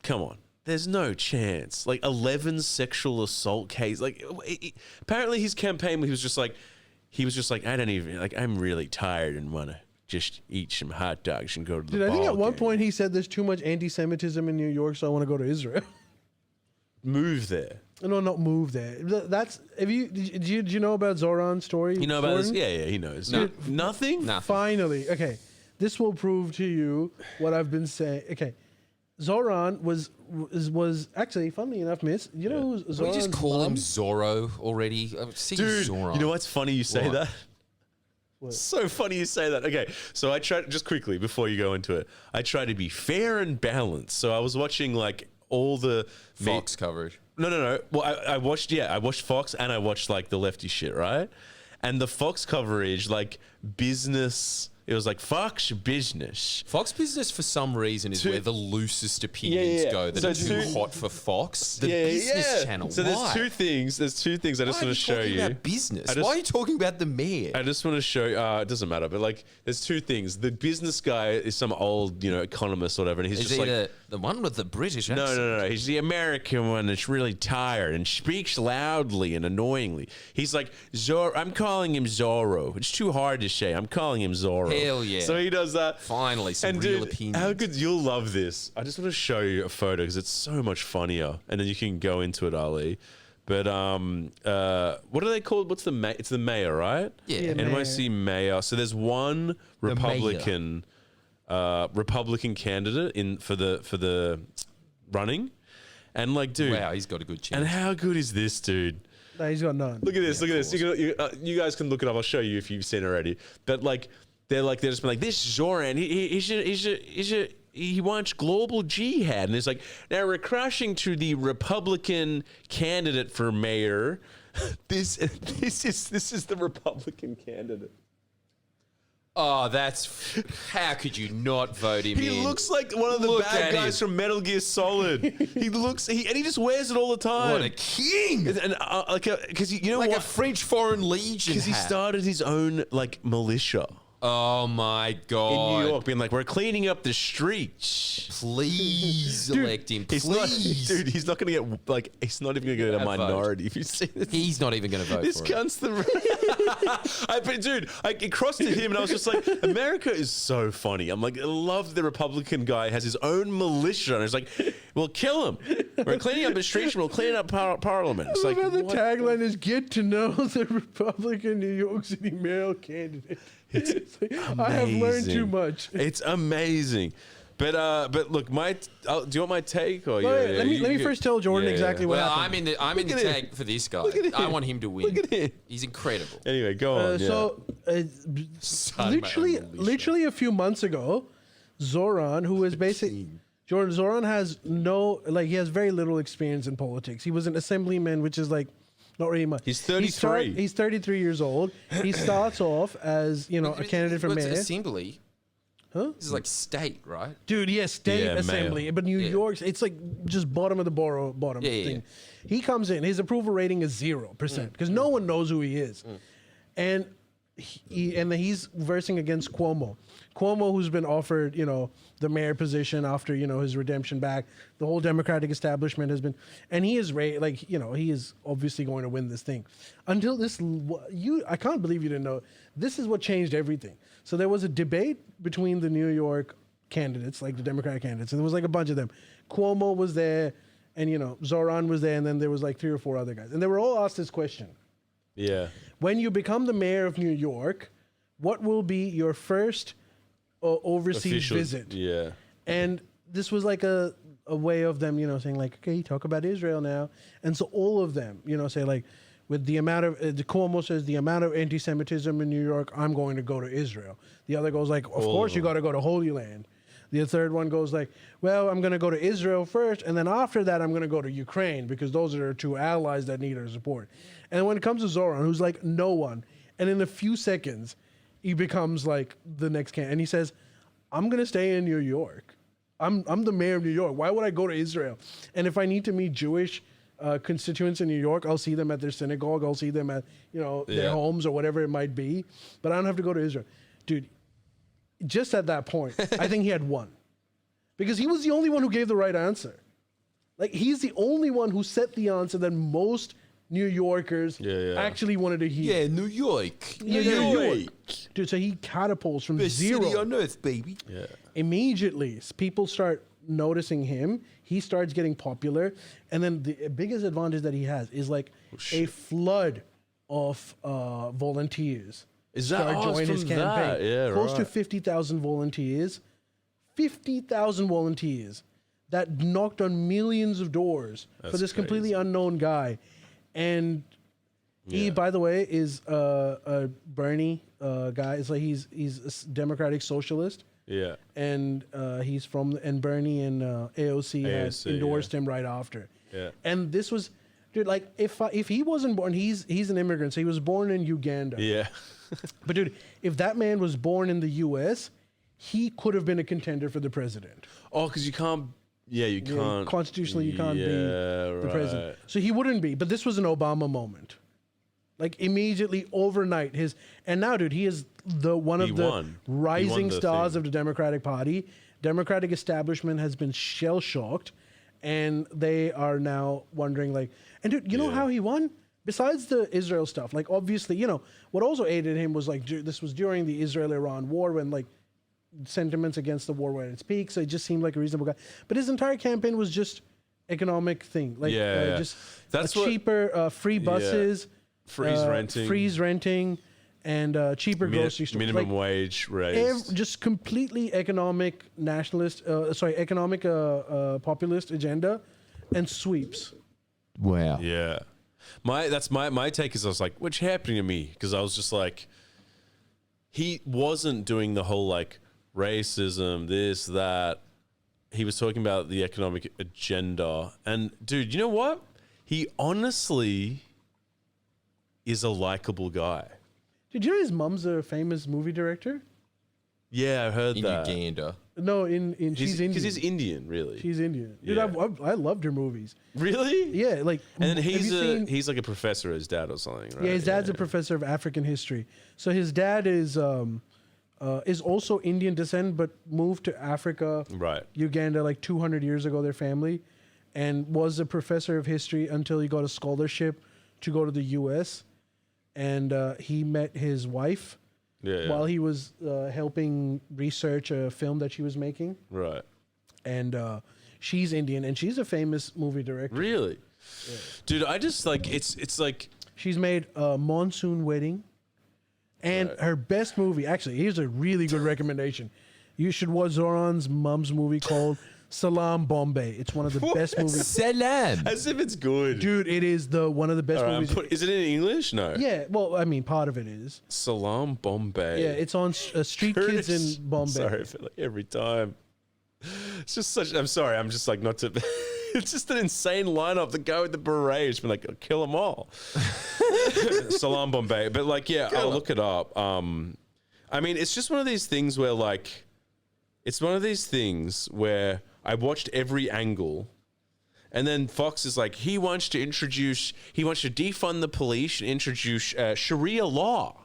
Speaker 2: come on. There's no chance. Like 11 sexual assault case. Like apparently his campaign, he was just like, I don't even, like, I'm really tired and want to just eat some hot dogs and go to the
Speaker 1: Dude, I think
Speaker 2: ball
Speaker 1: at one
Speaker 2: game."
Speaker 1: point he said there's too much anti-Semitism in New York, so I want to go to Israel.
Speaker 2: Move there.
Speaker 1: No, not move there. That's if you did you know about Zohran's story?
Speaker 2: You know about this?
Speaker 1: Zohran?
Speaker 2: Yeah, he knows.
Speaker 3: No.
Speaker 2: Nothing?
Speaker 3: Nothing.
Speaker 1: Finally, okay. This will prove to you what I've been saying. Okay, Zohran was actually, funnily enough, miss. You know who
Speaker 3: Can we
Speaker 1: Zohran's
Speaker 3: just call him
Speaker 1: mom?
Speaker 3: Zorro already? I'm sick of
Speaker 2: Dude,
Speaker 3: Zohran.
Speaker 2: you know what's funny you say
Speaker 3: What?
Speaker 2: that?
Speaker 1: What?
Speaker 2: So funny you say that. Okay, so I tried, just quickly before you go into it, I try to be fair and balanced. So I was watching like all the
Speaker 3: Fox coverage.
Speaker 2: No. Well, I watched Fox and I watched like the lefty shit, right? And the Fox coverage, like business, it was like Fox business.
Speaker 3: Fox Business, for some reason, is where the loosest opinions
Speaker 2: Yeah.
Speaker 3: go that
Speaker 2: So
Speaker 3: are too
Speaker 2: two-
Speaker 3: hot for Fox. The business channel.
Speaker 2: So
Speaker 3: Why?
Speaker 2: there's two things. I just
Speaker 3: Why
Speaker 2: want
Speaker 3: are
Speaker 2: to show
Speaker 3: talking
Speaker 2: you.
Speaker 3: about business?
Speaker 2: I just-
Speaker 3: Why are you talking about the mayor?
Speaker 2: I just want to show you. It doesn't matter, but like, there's two things. The business guy is some old, economist or whatever, and he's
Speaker 3: Is
Speaker 2: just
Speaker 3: he
Speaker 2: like,
Speaker 3: the one with the British accent?
Speaker 2: no. He's the American one that's really tired and speaks loudly and annoyingly. He's like, I'm calling him Zorro. It's too hard to say. I'm calling him Zorro.
Speaker 3: Hell yeah.
Speaker 2: So he does that.
Speaker 3: Finally, some
Speaker 2: And
Speaker 3: real
Speaker 2: dude,
Speaker 3: opinions.
Speaker 2: how good, you'll love this. I just want to show you a photo because it's so much funnier, and then you can go into it, Ali. But what are they called? What's the it's the mayor, right?
Speaker 3: Yeah.
Speaker 2: NYC mayor. So there's one Republican candidate for the running, and like, dude,
Speaker 3: Wow, he's got a good chance.
Speaker 2: and how good is this, dude?
Speaker 1: No, he's got none.
Speaker 2: Look at this. Look at this. You guys can look it up. I'll show you if you've seen it already. But like, they're just been like, this Zohran, he wants global jihad, and it's like, now we're crashing to the Republican candidate for mayor. This is the Republican candidate.
Speaker 3: Oh, how could you not vote him in?
Speaker 2: He looks like one of the
Speaker 3: Look
Speaker 2: bad
Speaker 3: at
Speaker 2: guys
Speaker 3: him.
Speaker 2: from Metal Gear Solid. he just wears it all the time.
Speaker 3: What a king!
Speaker 2: And because you know
Speaker 3: Like
Speaker 2: what?
Speaker 3: a French Foreign Legion
Speaker 2: Because he
Speaker 3: hat.
Speaker 2: started his own like militia
Speaker 3: Oh my god!
Speaker 2: in New York, being like, "We're cleaning up the streets."
Speaker 3: Please elect him.
Speaker 2: He's not,
Speaker 3: Please.
Speaker 2: dude. He's not going to get like. He's not even going to get a
Speaker 3: A vote.
Speaker 2: minority. If you see this,
Speaker 3: He's not even going to vote
Speaker 2: this
Speaker 3: for him.
Speaker 2: cunt's the. It crossed to him, and I was just like, America is so funny. I'm like, I love the Republican guy has his own militia, and it's like, we'll kill him. We're cleaning up the streets, and we'll clean up Parliament. It's like,
Speaker 1: the
Speaker 2: what?
Speaker 1: tagline is "Get to know the Republican New York City mayor candidate." It's like, I have learned too
Speaker 2: amazing.
Speaker 1: much.
Speaker 2: It's amazing. But look, do you want my take or
Speaker 1: Let me first tell Jordan exactly what
Speaker 3: Well,
Speaker 1: happened.
Speaker 3: I'm in the
Speaker 2: Look at
Speaker 3: tag for this guy.
Speaker 2: Look at
Speaker 3: I
Speaker 2: him.
Speaker 3: want him to win.
Speaker 2: Look at him.
Speaker 3: He's incredible.
Speaker 2: Anyway, go on.
Speaker 1: So, literally a few months ago, Zohran, who is basically Jordan, Zohran has he has very little experience in politics. He was an assemblyman, which is like not really much.
Speaker 2: He's 33.
Speaker 1: He's 33 years old. He starts off as a candidate for
Speaker 3: What's
Speaker 1: mayor.
Speaker 3: assembly?
Speaker 1: Huh?
Speaker 3: This is like state, right?
Speaker 1: Dude, yes, state
Speaker 2: Yeah,
Speaker 1: assembly,
Speaker 2: mayor.
Speaker 1: but New
Speaker 3: Yeah.
Speaker 1: York's it's like just bottom of the bottom
Speaker 3: Yeah,
Speaker 1: thing.
Speaker 3: yeah.
Speaker 1: He comes in, his approval rating is 0% because no one knows who he is, and he's versing against Cuomo. Cuomo, who's been offered the mayor position after his redemption back. The whole Democratic establishment has been, and he is he is obviously going to win this thing. Until I can't believe you didn't know. This is what changed everything. So there was a debate between the New York candidates, like the Democratic candidates, and there was like a bunch of them. Cuomo was there, and Zohran was there, and then there was like 3 or 4 other guys, and they were all asked this question:
Speaker 2: Yeah.
Speaker 1: when you become the mayor of New York, what will be your first overseas
Speaker 2: Official-
Speaker 1: visit?
Speaker 2: Yeah.
Speaker 1: And this was like a way of them, saying like, okay, talk about Israel now. And so all of them, say like, with the amount of, Cuomo says the amount of anti-Semitism in New York, I'm going to go to Israel. The other goes like, of course you got to go to Holy Land. The third one goes like, well, I'm going to go to Israel first, and then after that, I'm going to go to Ukraine because those are 2 allies that need our support. And when it comes to Zohran, who's like no one, and in a few seconds, he becomes like the next candidate. And he says, I'm going to stay in New York. I'm the mayor of New York. Why would I go to Israel? And if I need to meet Jewish constituents in New York, I'll see them at their synagogue. I'll see them at, their homes or whatever it might be. But I don't have to go to Israel. Dude, just at that point, I think he had won. Because he was the only one who gave the right answer. Like, he's the only one who set the answer that most New Yorkers actually wanted to hear.
Speaker 3: Yeah, New York.
Speaker 1: New York. Dude, so he catapults from
Speaker 3: Best
Speaker 1: zero.
Speaker 3: city on earth, baby.
Speaker 2: Yeah.
Speaker 1: Immediately, people start noticing him. He starts getting popular, and then the biggest advantage that he has is like a flood of volunteers. Join his campaign.
Speaker 2: That? Yeah,
Speaker 1: Close to
Speaker 2: right.
Speaker 1: 50,000 volunteers. 50,000 volunteers that knocked on millions of doors for this completely unknown guy. And he, by the way, is a Bernie guy. It's like he's a Democratic socialist.
Speaker 2: Yeah.
Speaker 1: And he's from, and Bernie and AOC has endorsed him right after.
Speaker 2: Yeah.
Speaker 1: And this was, dude, like if he wasn't born, he's an immigrant, so he was born in Uganda.
Speaker 2: Yeah.
Speaker 1: But dude, if that man was born in the U.S., he could have been a contender for the president.
Speaker 2: Oh, because you can't. Yeah, you can't.
Speaker 1: Constitutionally, you can't be the president. So he wouldn't be. But this was an Obama moment. Like immediately overnight, and now, dude, he is one of the rising stars of the Democratic Party. Democratic establishment has been shell shocked, and they are now wondering, like, and dude, you know how he won? Besides the Israel stuff, like obviously, what also aided him was like this was during the Israel-Iran war when like sentiments against the war were at its peak, so it just seemed like a reasonable guy. But his entire campaign was just economic thing, like just that's cheaper free buses, freeze renting, and cheaper grocery stores,
Speaker 2: minimum wage raised,
Speaker 1: just completely economic nationalist, economic populist agenda, and sweeps.
Speaker 3: Wow.
Speaker 2: Yeah. My take is I was like, what's happening to me? Because I was just like, he wasn't doing the whole like racism, this, that. He was talking about the economic agenda. And dude, you know what? He honestly is a likable guy.
Speaker 1: Did you know his mom's a famous movie director?
Speaker 2: Yeah, I heard that.
Speaker 3: In Uganda.
Speaker 1: No, she's Indian.
Speaker 2: Because he's Indian, really.
Speaker 1: She's Indian. Dude, I loved her movies.
Speaker 2: Really?
Speaker 1: Yeah, like.
Speaker 2: And then he's like a professor, his dad or something, right?
Speaker 1: Yeah, his dad's a professor of African history. So his dad is also Indian descent, but moved to Africa,
Speaker 2: right?
Speaker 1: Uganda, like 200 years ago. Their family, and was a professor of history until he got a scholarship to go to the U.S. And he met his wife. While he was helping research a film that she was making. Right. And she's Indian, and she's a famous movie director.
Speaker 2: Really? Yeah. Dude, I just like, it's like...
Speaker 1: She's made Monsoon Wedding. And her best movie, actually, here's a really good recommendation. You should watch Zohran's mom's movie called Salam Bombay. It's one of the best movies.
Speaker 3: Salam.
Speaker 2: As if it's good.
Speaker 1: Dude, it is one of the best movies.
Speaker 2: Is it in English? No.
Speaker 1: Yeah, well, I mean, part of it is.
Speaker 2: Salam Bombay.
Speaker 1: Yeah, it's on Street Kids in Bombay.
Speaker 2: Sorry for like every time. It's just such, I'm sorry, I'm just like not to, it's just an insane lineup. The guy with the beret, it's been like, I'll kill them all. Salam Bombay. But like, yeah, I'll look it up. I mean, it's just one of these things where like, I watched every angle, and then Fox is like, he wants to defund the police and introduce Sharia law.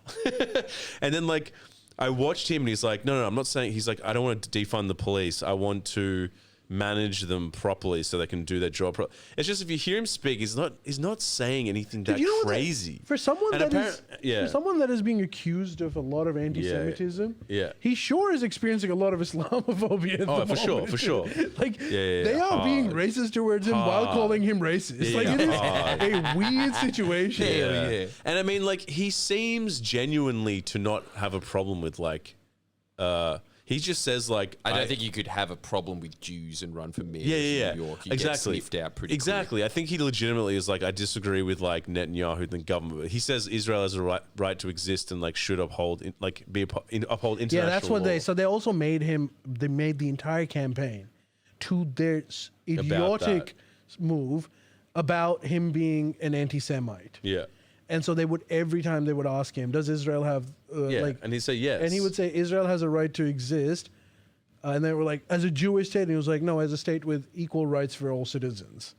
Speaker 2: And then like, I watched him and he's like, no, I'm not saying, he's like, I don't want to defund the police. I want to manage them properly so they can do their job. It's just, if you hear him speak, he's not saying anything that crazy.
Speaker 1: For someone that is being accused of a lot of anti-Semitism, he sure is experiencing a lot of Islamophobia at the moment.
Speaker 2: For sure.
Speaker 1: Like, they are being racist towards him while calling him racist. Like, it is a weird situation.
Speaker 2: Yeah. And I mean, like, he seems genuinely to not have a problem with, like, he just says like,
Speaker 3: I don't think you could have a problem with Jews and run for mayor in New York. You
Speaker 2: exactly.
Speaker 3: Get sniffed out pretty
Speaker 2: exactly.
Speaker 3: quick.
Speaker 2: I think he legitimately is like, I disagree with like Netanyahu and the government. But he says Israel has a right to exist and like should uphold uphold international
Speaker 1: Yeah, that's what
Speaker 2: law.
Speaker 1: they also made the entire campaign to their idiotic move about him being an anti-Semite.
Speaker 2: Yeah.
Speaker 1: And so every time they would ask him, does Israel have
Speaker 2: and he'd say yes.
Speaker 1: And he would say Israel has a right to exist. And they were like, as a Jewish state, and he was like, no, as a state with equal rights for all citizens.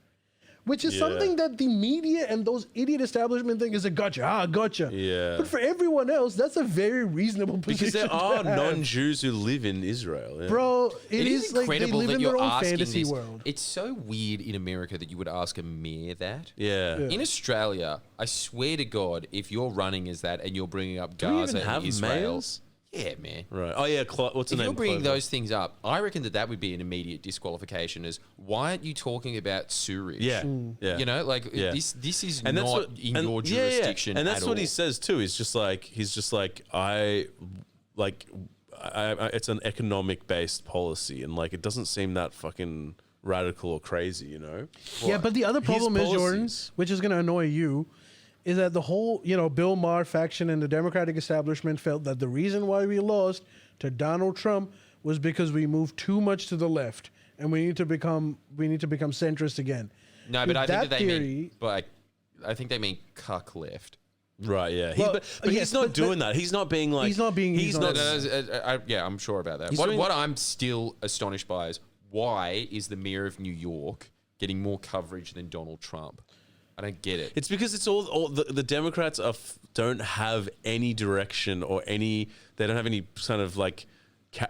Speaker 1: Which is something that the media and those idiot establishment think is a gotcha.
Speaker 2: Yeah.
Speaker 1: But for everyone else, that's a very reasonable position.
Speaker 2: Because there are non-Jews who live in Israel. Yeah.
Speaker 1: Bro,
Speaker 3: it is
Speaker 1: like
Speaker 3: incredible
Speaker 1: they live
Speaker 3: that
Speaker 1: in
Speaker 3: you're
Speaker 1: their own
Speaker 3: asking
Speaker 1: fantasy
Speaker 3: this.
Speaker 1: world.
Speaker 3: It's so weird in America that you would ask a mayor that.
Speaker 2: Yeah.
Speaker 3: In Australia, I swear to God, if you're running as that and you're bringing up
Speaker 2: Do we
Speaker 3: Gaza
Speaker 2: even have
Speaker 3: and Israel,
Speaker 2: mayors?
Speaker 3: Yeah, man.
Speaker 2: Right. Oh yeah. What's the
Speaker 3: If
Speaker 2: name?
Speaker 3: you're bringing
Speaker 2: Clover.
Speaker 3: those things up, I reckon that would be an immediate disqualification. As why aren't you talking about sewerage?
Speaker 2: Yeah. Yeah.
Speaker 3: You know, like
Speaker 2: Yeah.
Speaker 3: this is
Speaker 2: And that's
Speaker 3: not
Speaker 2: what,
Speaker 3: in
Speaker 2: and,
Speaker 3: your
Speaker 2: yeah, yeah.
Speaker 3: jurisdiction.
Speaker 2: And that's
Speaker 3: at
Speaker 2: what
Speaker 3: all.
Speaker 2: he says too. He's just like it's an economic based policy, and like it doesn't seem that fucking radical or crazy, you know?
Speaker 1: Yeah, but the other problem is, Jordan,
Speaker 2: policies.
Speaker 1: which is going to annoy you, is that the whole, Bill Maher faction and the Democratic establishment felt that the reason why we lost to Donald Trump was because we moved too much to the left, and we need to become centrist again.
Speaker 3: No,
Speaker 1: Dude,
Speaker 3: but I think that they
Speaker 1: theory,
Speaker 3: mean, but I think they mean cuck left.
Speaker 2: Right, yeah.
Speaker 1: Well,
Speaker 2: But
Speaker 1: yes,
Speaker 2: he's not
Speaker 1: but-
Speaker 2: doing that. He's not being like...
Speaker 1: He's not being-
Speaker 2: He's
Speaker 1: he's
Speaker 2: not...
Speaker 1: not-
Speaker 3: Yeah, I'm sure about that.
Speaker 2: He's doing-
Speaker 3: What I'm still astonished by is why is the mayor of New York getting more coverage than Donald Trump? I don't get it.
Speaker 2: It's because it's all the Democrats don't have any direction or any... They don't have any kind of like...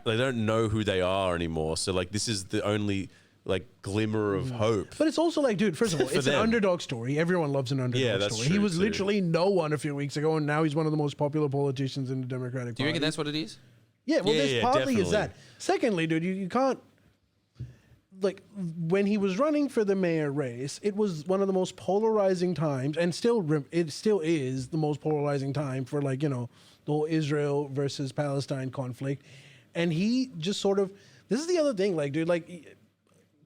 Speaker 2: They don't know who they are anymore. So like this is the only like glimmer of hope.
Speaker 1: But it's also like, dude, first of all,
Speaker 2: For
Speaker 1: it's an
Speaker 2: them.
Speaker 1: underdog story. Everyone loves an underdog
Speaker 2: Yeah, that's
Speaker 1: story. He
Speaker 2: true
Speaker 1: was
Speaker 2: too.
Speaker 1: literally no one a few weeks ago, and now he's one of the most popular politicians in the Democratic
Speaker 3: Do you
Speaker 1: Party.
Speaker 3: reckon that's what it is?
Speaker 1: Yeah, well,
Speaker 2: Yeah,
Speaker 1: there's
Speaker 2: yeah,
Speaker 1: partly is
Speaker 2: definitely.
Speaker 1: that. Secondly, dude, you can't, like, when he was running for the mayor race, it was one of the most polarizing times, and it still is the most polarizing time for, like, the whole Israel versus Palestine conflict. And he just sort of, this is the other thing, like, dude, like,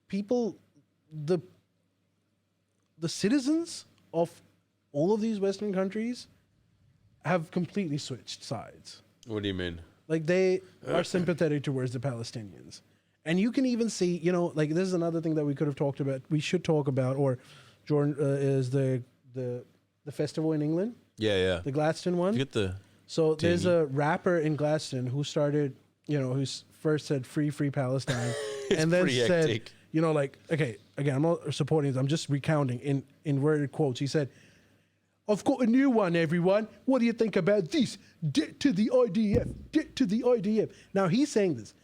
Speaker 1: people, the citizens of all of these Western countries have completely switched sides.
Speaker 2: What do you mean?
Speaker 1: Like, they are sympathetic towards the Palestinians. And you can even see, like, this is another thing that we could have talked about. We should talk about, or Jordan, is the festival in England,
Speaker 2: Yeah, yeah.
Speaker 1: the Gladstone one.
Speaker 2: You get the...
Speaker 1: So there's a rapper in Gladstone who started, who first said free Palestine, and then
Speaker 2: pretty
Speaker 1: said,
Speaker 2: hectic.
Speaker 1: like, okay, again, I'm not supporting this, I'm just recounting in worded quotes. He said, "I've got a new one, everyone. What do you think about this? Debt to the IDF, debt to the IDF." Now he's saying this.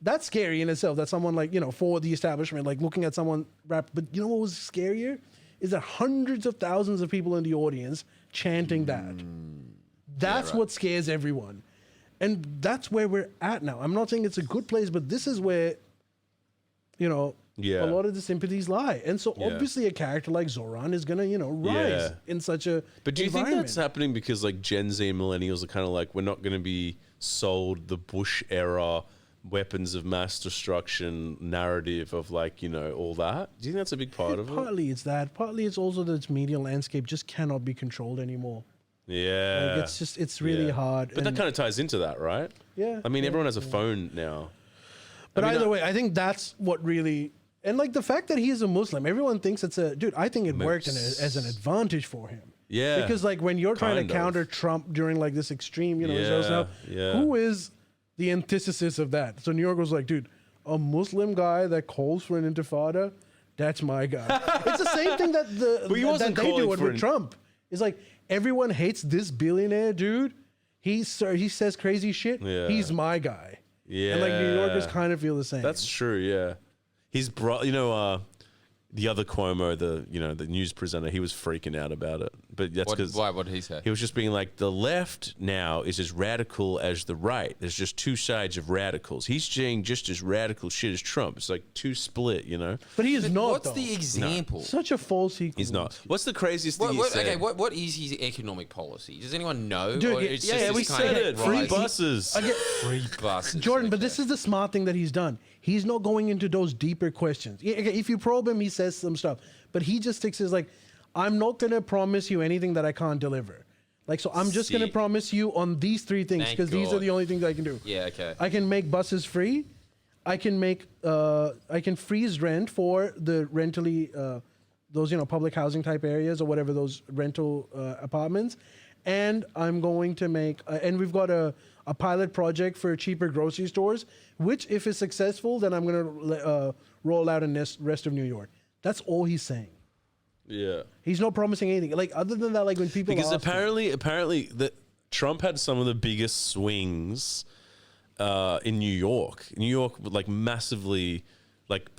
Speaker 1: That's scary in itself, that someone like, for the establishment, like looking at someone rap. But you know what was scarier? Is that hundreds of thousands of people in the audience chanting that. That's what scares everyone. And that's where we're at now. I'm not saying it's a good place, but this is where,
Speaker 2: Yeah.
Speaker 1: a lot of the sympathies lie. And so obviously a character like Zohran is going to, rise
Speaker 2: Yeah.
Speaker 1: in such a
Speaker 2: But do you think
Speaker 1: environment.
Speaker 2: that's happening because like Gen Z and millennials are kind of like, we're not going to be sold the Bush era weapons of mass destruction narrative of like, all that? Do you think that's a big part of it?
Speaker 1: Partly it's that. Partly it's also that its media landscape just cannot be controlled anymore.
Speaker 2: Yeah.
Speaker 1: Like it's really hard.
Speaker 2: But that
Speaker 1: and-
Speaker 2: kind of ties into that, right?
Speaker 1: Yeah,
Speaker 2: I mean,
Speaker 1: yeah,
Speaker 2: everyone has a phone now.
Speaker 1: But
Speaker 2: I mean,
Speaker 1: either way, I think that's what really, and like the fact that he is a Muslim, everyone thinks it's dude, I think it worked as an advantage for him.
Speaker 2: Yeah.
Speaker 1: Because like when you're trying
Speaker 2: Kind
Speaker 1: to
Speaker 2: of.
Speaker 1: counter Trump during like this extreme,
Speaker 2: Yeah,
Speaker 1: Israel stuff,
Speaker 2: yeah.
Speaker 1: who is the antithesis of that? So New York was like, dude, a Muslim guy that calls for an intifada, that's my guy. It's the same thing that
Speaker 2: he wasn't
Speaker 1: that they do
Speaker 2: calling
Speaker 1: with
Speaker 2: for an-
Speaker 1: Trump. It's like everyone hates this billionaire dude. He says crazy shit.
Speaker 2: Yeah.
Speaker 1: He's my guy.
Speaker 2: Yeah.
Speaker 1: And like New Yorkers kind of feel the same.
Speaker 2: That's true, yeah. He's the other Cuomo, the news presenter, he was freaking out about it. But that's because
Speaker 3: Why? What did he say?
Speaker 2: he was just being like, the left now is as radical as the right. There's just two sides of radicals. He's saying just as radical shit as Trump. It's like two split,
Speaker 1: But he is not.
Speaker 3: What's
Speaker 1: though.
Speaker 3: the example?
Speaker 1: Such a false equal.
Speaker 2: He's not. What's the craziest thing he said?
Speaker 3: Okay, what is his economic policy? Does anyone know?
Speaker 1: Dude,
Speaker 3: Or
Speaker 1: yeah,
Speaker 3: it's
Speaker 1: yeah,
Speaker 3: just
Speaker 2: Yeah,
Speaker 3: this
Speaker 2: we
Speaker 3: kind
Speaker 2: said
Speaker 3: of
Speaker 2: it. Free
Speaker 3: rise-
Speaker 2: buses.
Speaker 3: Free buses.
Speaker 1: Jordan, but
Speaker 3: okay.
Speaker 1: this is the smart thing that he's done. He's not going into those deeper questions. Yeah, okay, if you probe him, he says some stuff, but he just sticks his like, I'm not gonna promise you anything that I can't deliver. Like, so I'm just gonna
Speaker 3: Sick.
Speaker 1: promise you on these three things
Speaker 3: Thank
Speaker 1: because these are
Speaker 3: God.
Speaker 1: the only things I can do.
Speaker 3: Yeah, okay.
Speaker 1: I can make buses free. I can freeze rent for the those public housing type areas or whatever, those rental apartments, and I'm going to make and we've got a pilot project for cheaper grocery stores, which if it's successful, then I'm gonna roll out in the rest of New York. That's all he's saying.
Speaker 2: Yeah.
Speaker 1: He's not promising anything. Like other than that, like when people
Speaker 2: Because
Speaker 1: ask him-
Speaker 2: apparently that Trump had some of the biggest swings in New York. New York like massively like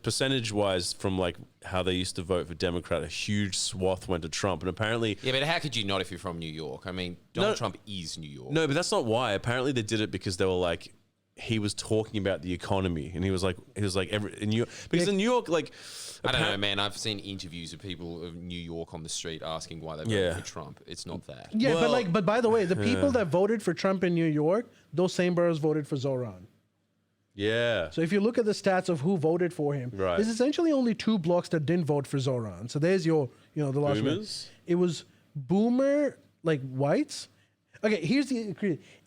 Speaker 2: percentage-wise, from like how they used to vote for Democrat, a huge swath went to Trump, and apparently,
Speaker 3: Yeah, but how could you not if you're from New York? I mean, Donald Trump is New York.
Speaker 2: no, but that's not why. Apparently, they did it because they were like, he was talking about the economy, and he was like in New York, because in New York, like,
Speaker 3: I don't know, man. I've seen interviews of people of New York on the street asking why they voted for Trump. It's not that.
Speaker 1: Yeah,
Speaker 2: Well,
Speaker 1: but by the way, the people that voted for Trump in New York, those same boroughs voted for Zohran.
Speaker 2: yeah,
Speaker 1: So if you look at the stats of who voted for him,
Speaker 2: Right.
Speaker 1: there's essentially only 2 blocks that didn't vote for Zohran. So there's your, the last one.
Speaker 2: Boomers?
Speaker 1: It was boomer, like whites. Okay, here's the,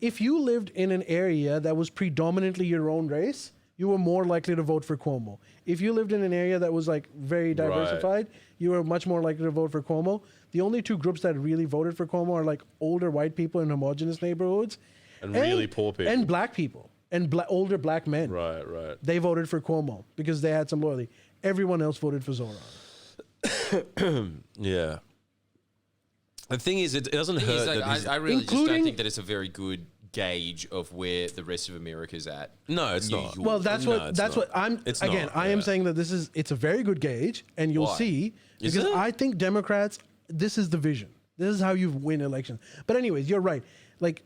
Speaker 1: if you lived in an area that was predominantly your own race, you were more likely to vote for Cuomo. If you lived in an area that was like very diversified, you were much more likely to vote for Cuomo. The only 2 groups that really voted for Cuomo are like older white people in homogenous neighborhoods.
Speaker 2: And really poor people.
Speaker 1: And black people. And older black men.
Speaker 2: right.
Speaker 1: They voted for Cuomo because they had some loyalty. Everyone else voted for Zohran.
Speaker 2: Yeah. The thing is, it doesn't
Speaker 3: The thing
Speaker 2: hurt.
Speaker 3: is, like,
Speaker 2: that these-
Speaker 3: I really just don't
Speaker 1: including-
Speaker 3: think that it's a very good gauge of where the rest of America's at.
Speaker 2: No, it's
Speaker 3: New
Speaker 2: not.
Speaker 3: York.
Speaker 1: Well, that's
Speaker 2: No,
Speaker 1: what
Speaker 2: it's
Speaker 1: that's
Speaker 2: not.
Speaker 1: what I'm
Speaker 2: It's
Speaker 1: again.
Speaker 2: not,
Speaker 1: I am
Speaker 2: yeah.
Speaker 1: saying that it's a very good gauge, and you'll
Speaker 3: Why?
Speaker 1: see
Speaker 2: Is
Speaker 1: because
Speaker 2: it?
Speaker 1: I think Democrats. This is the vision. This is how you win elections. But anyways, you're right. Like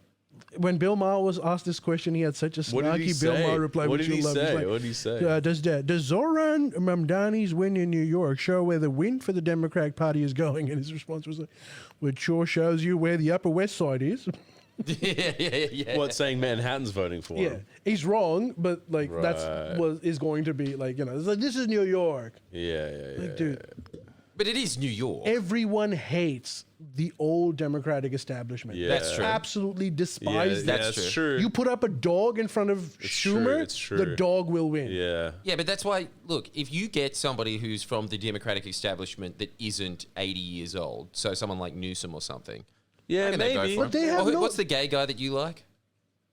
Speaker 1: when Bill Maher was asked this question, he had such a
Speaker 2: What did he
Speaker 1: snarky Bill
Speaker 2: say?
Speaker 1: Maher reply.
Speaker 2: What
Speaker 1: which
Speaker 2: did he
Speaker 1: you'll love. He's
Speaker 2: say?
Speaker 1: like,
Speaker 2: What did he say?
Speaker 1: Does Zohran Mamdani's win in New York show where the win for the Democratic Party is going? And his response was like, "Well, it sure shows you where the Upper West Side is."
Speaker 3: yeah.
Speaker 2: What, saying Manhattan's voting for
Speaker 1: Yeah,
Speaker 2: him?
Speaker 1: he's wrong, but like
Speaker 2: Right.
Speaker 1: is going to be like it's like this is New York,
Speaker 2: Yeah.
Speaker 1: like, dude.
Speaker 3: But it is New York.
Speaker 1: Everyone hates the old Democratic establishment.
Speaker 2: Yeah.
Speaker 3: That's true.
Speaker 1: Absolutely despise them.
Speaker 3: That's
Speaker 2: true.
Speaker 1: You put up a dog in front of Schumer,
Speaker 2: it's true.
Speaker 1: the dog will win.
Speaker 2: Yeah.
Speaker 3: Yeah, but that's why, look, if you get somebody who's from the Democratic establishment that isn't 80 years old, so someone like Newsom or something,
Speaker 2: Yeah,
Speaker 3: how can they go
Speaker 2: maybe.
Speaker 3: for
Speaker 1: But
Speaker 3: him?
Speaker 1: they have no-
Speaker 3: What's the gay guy that you like?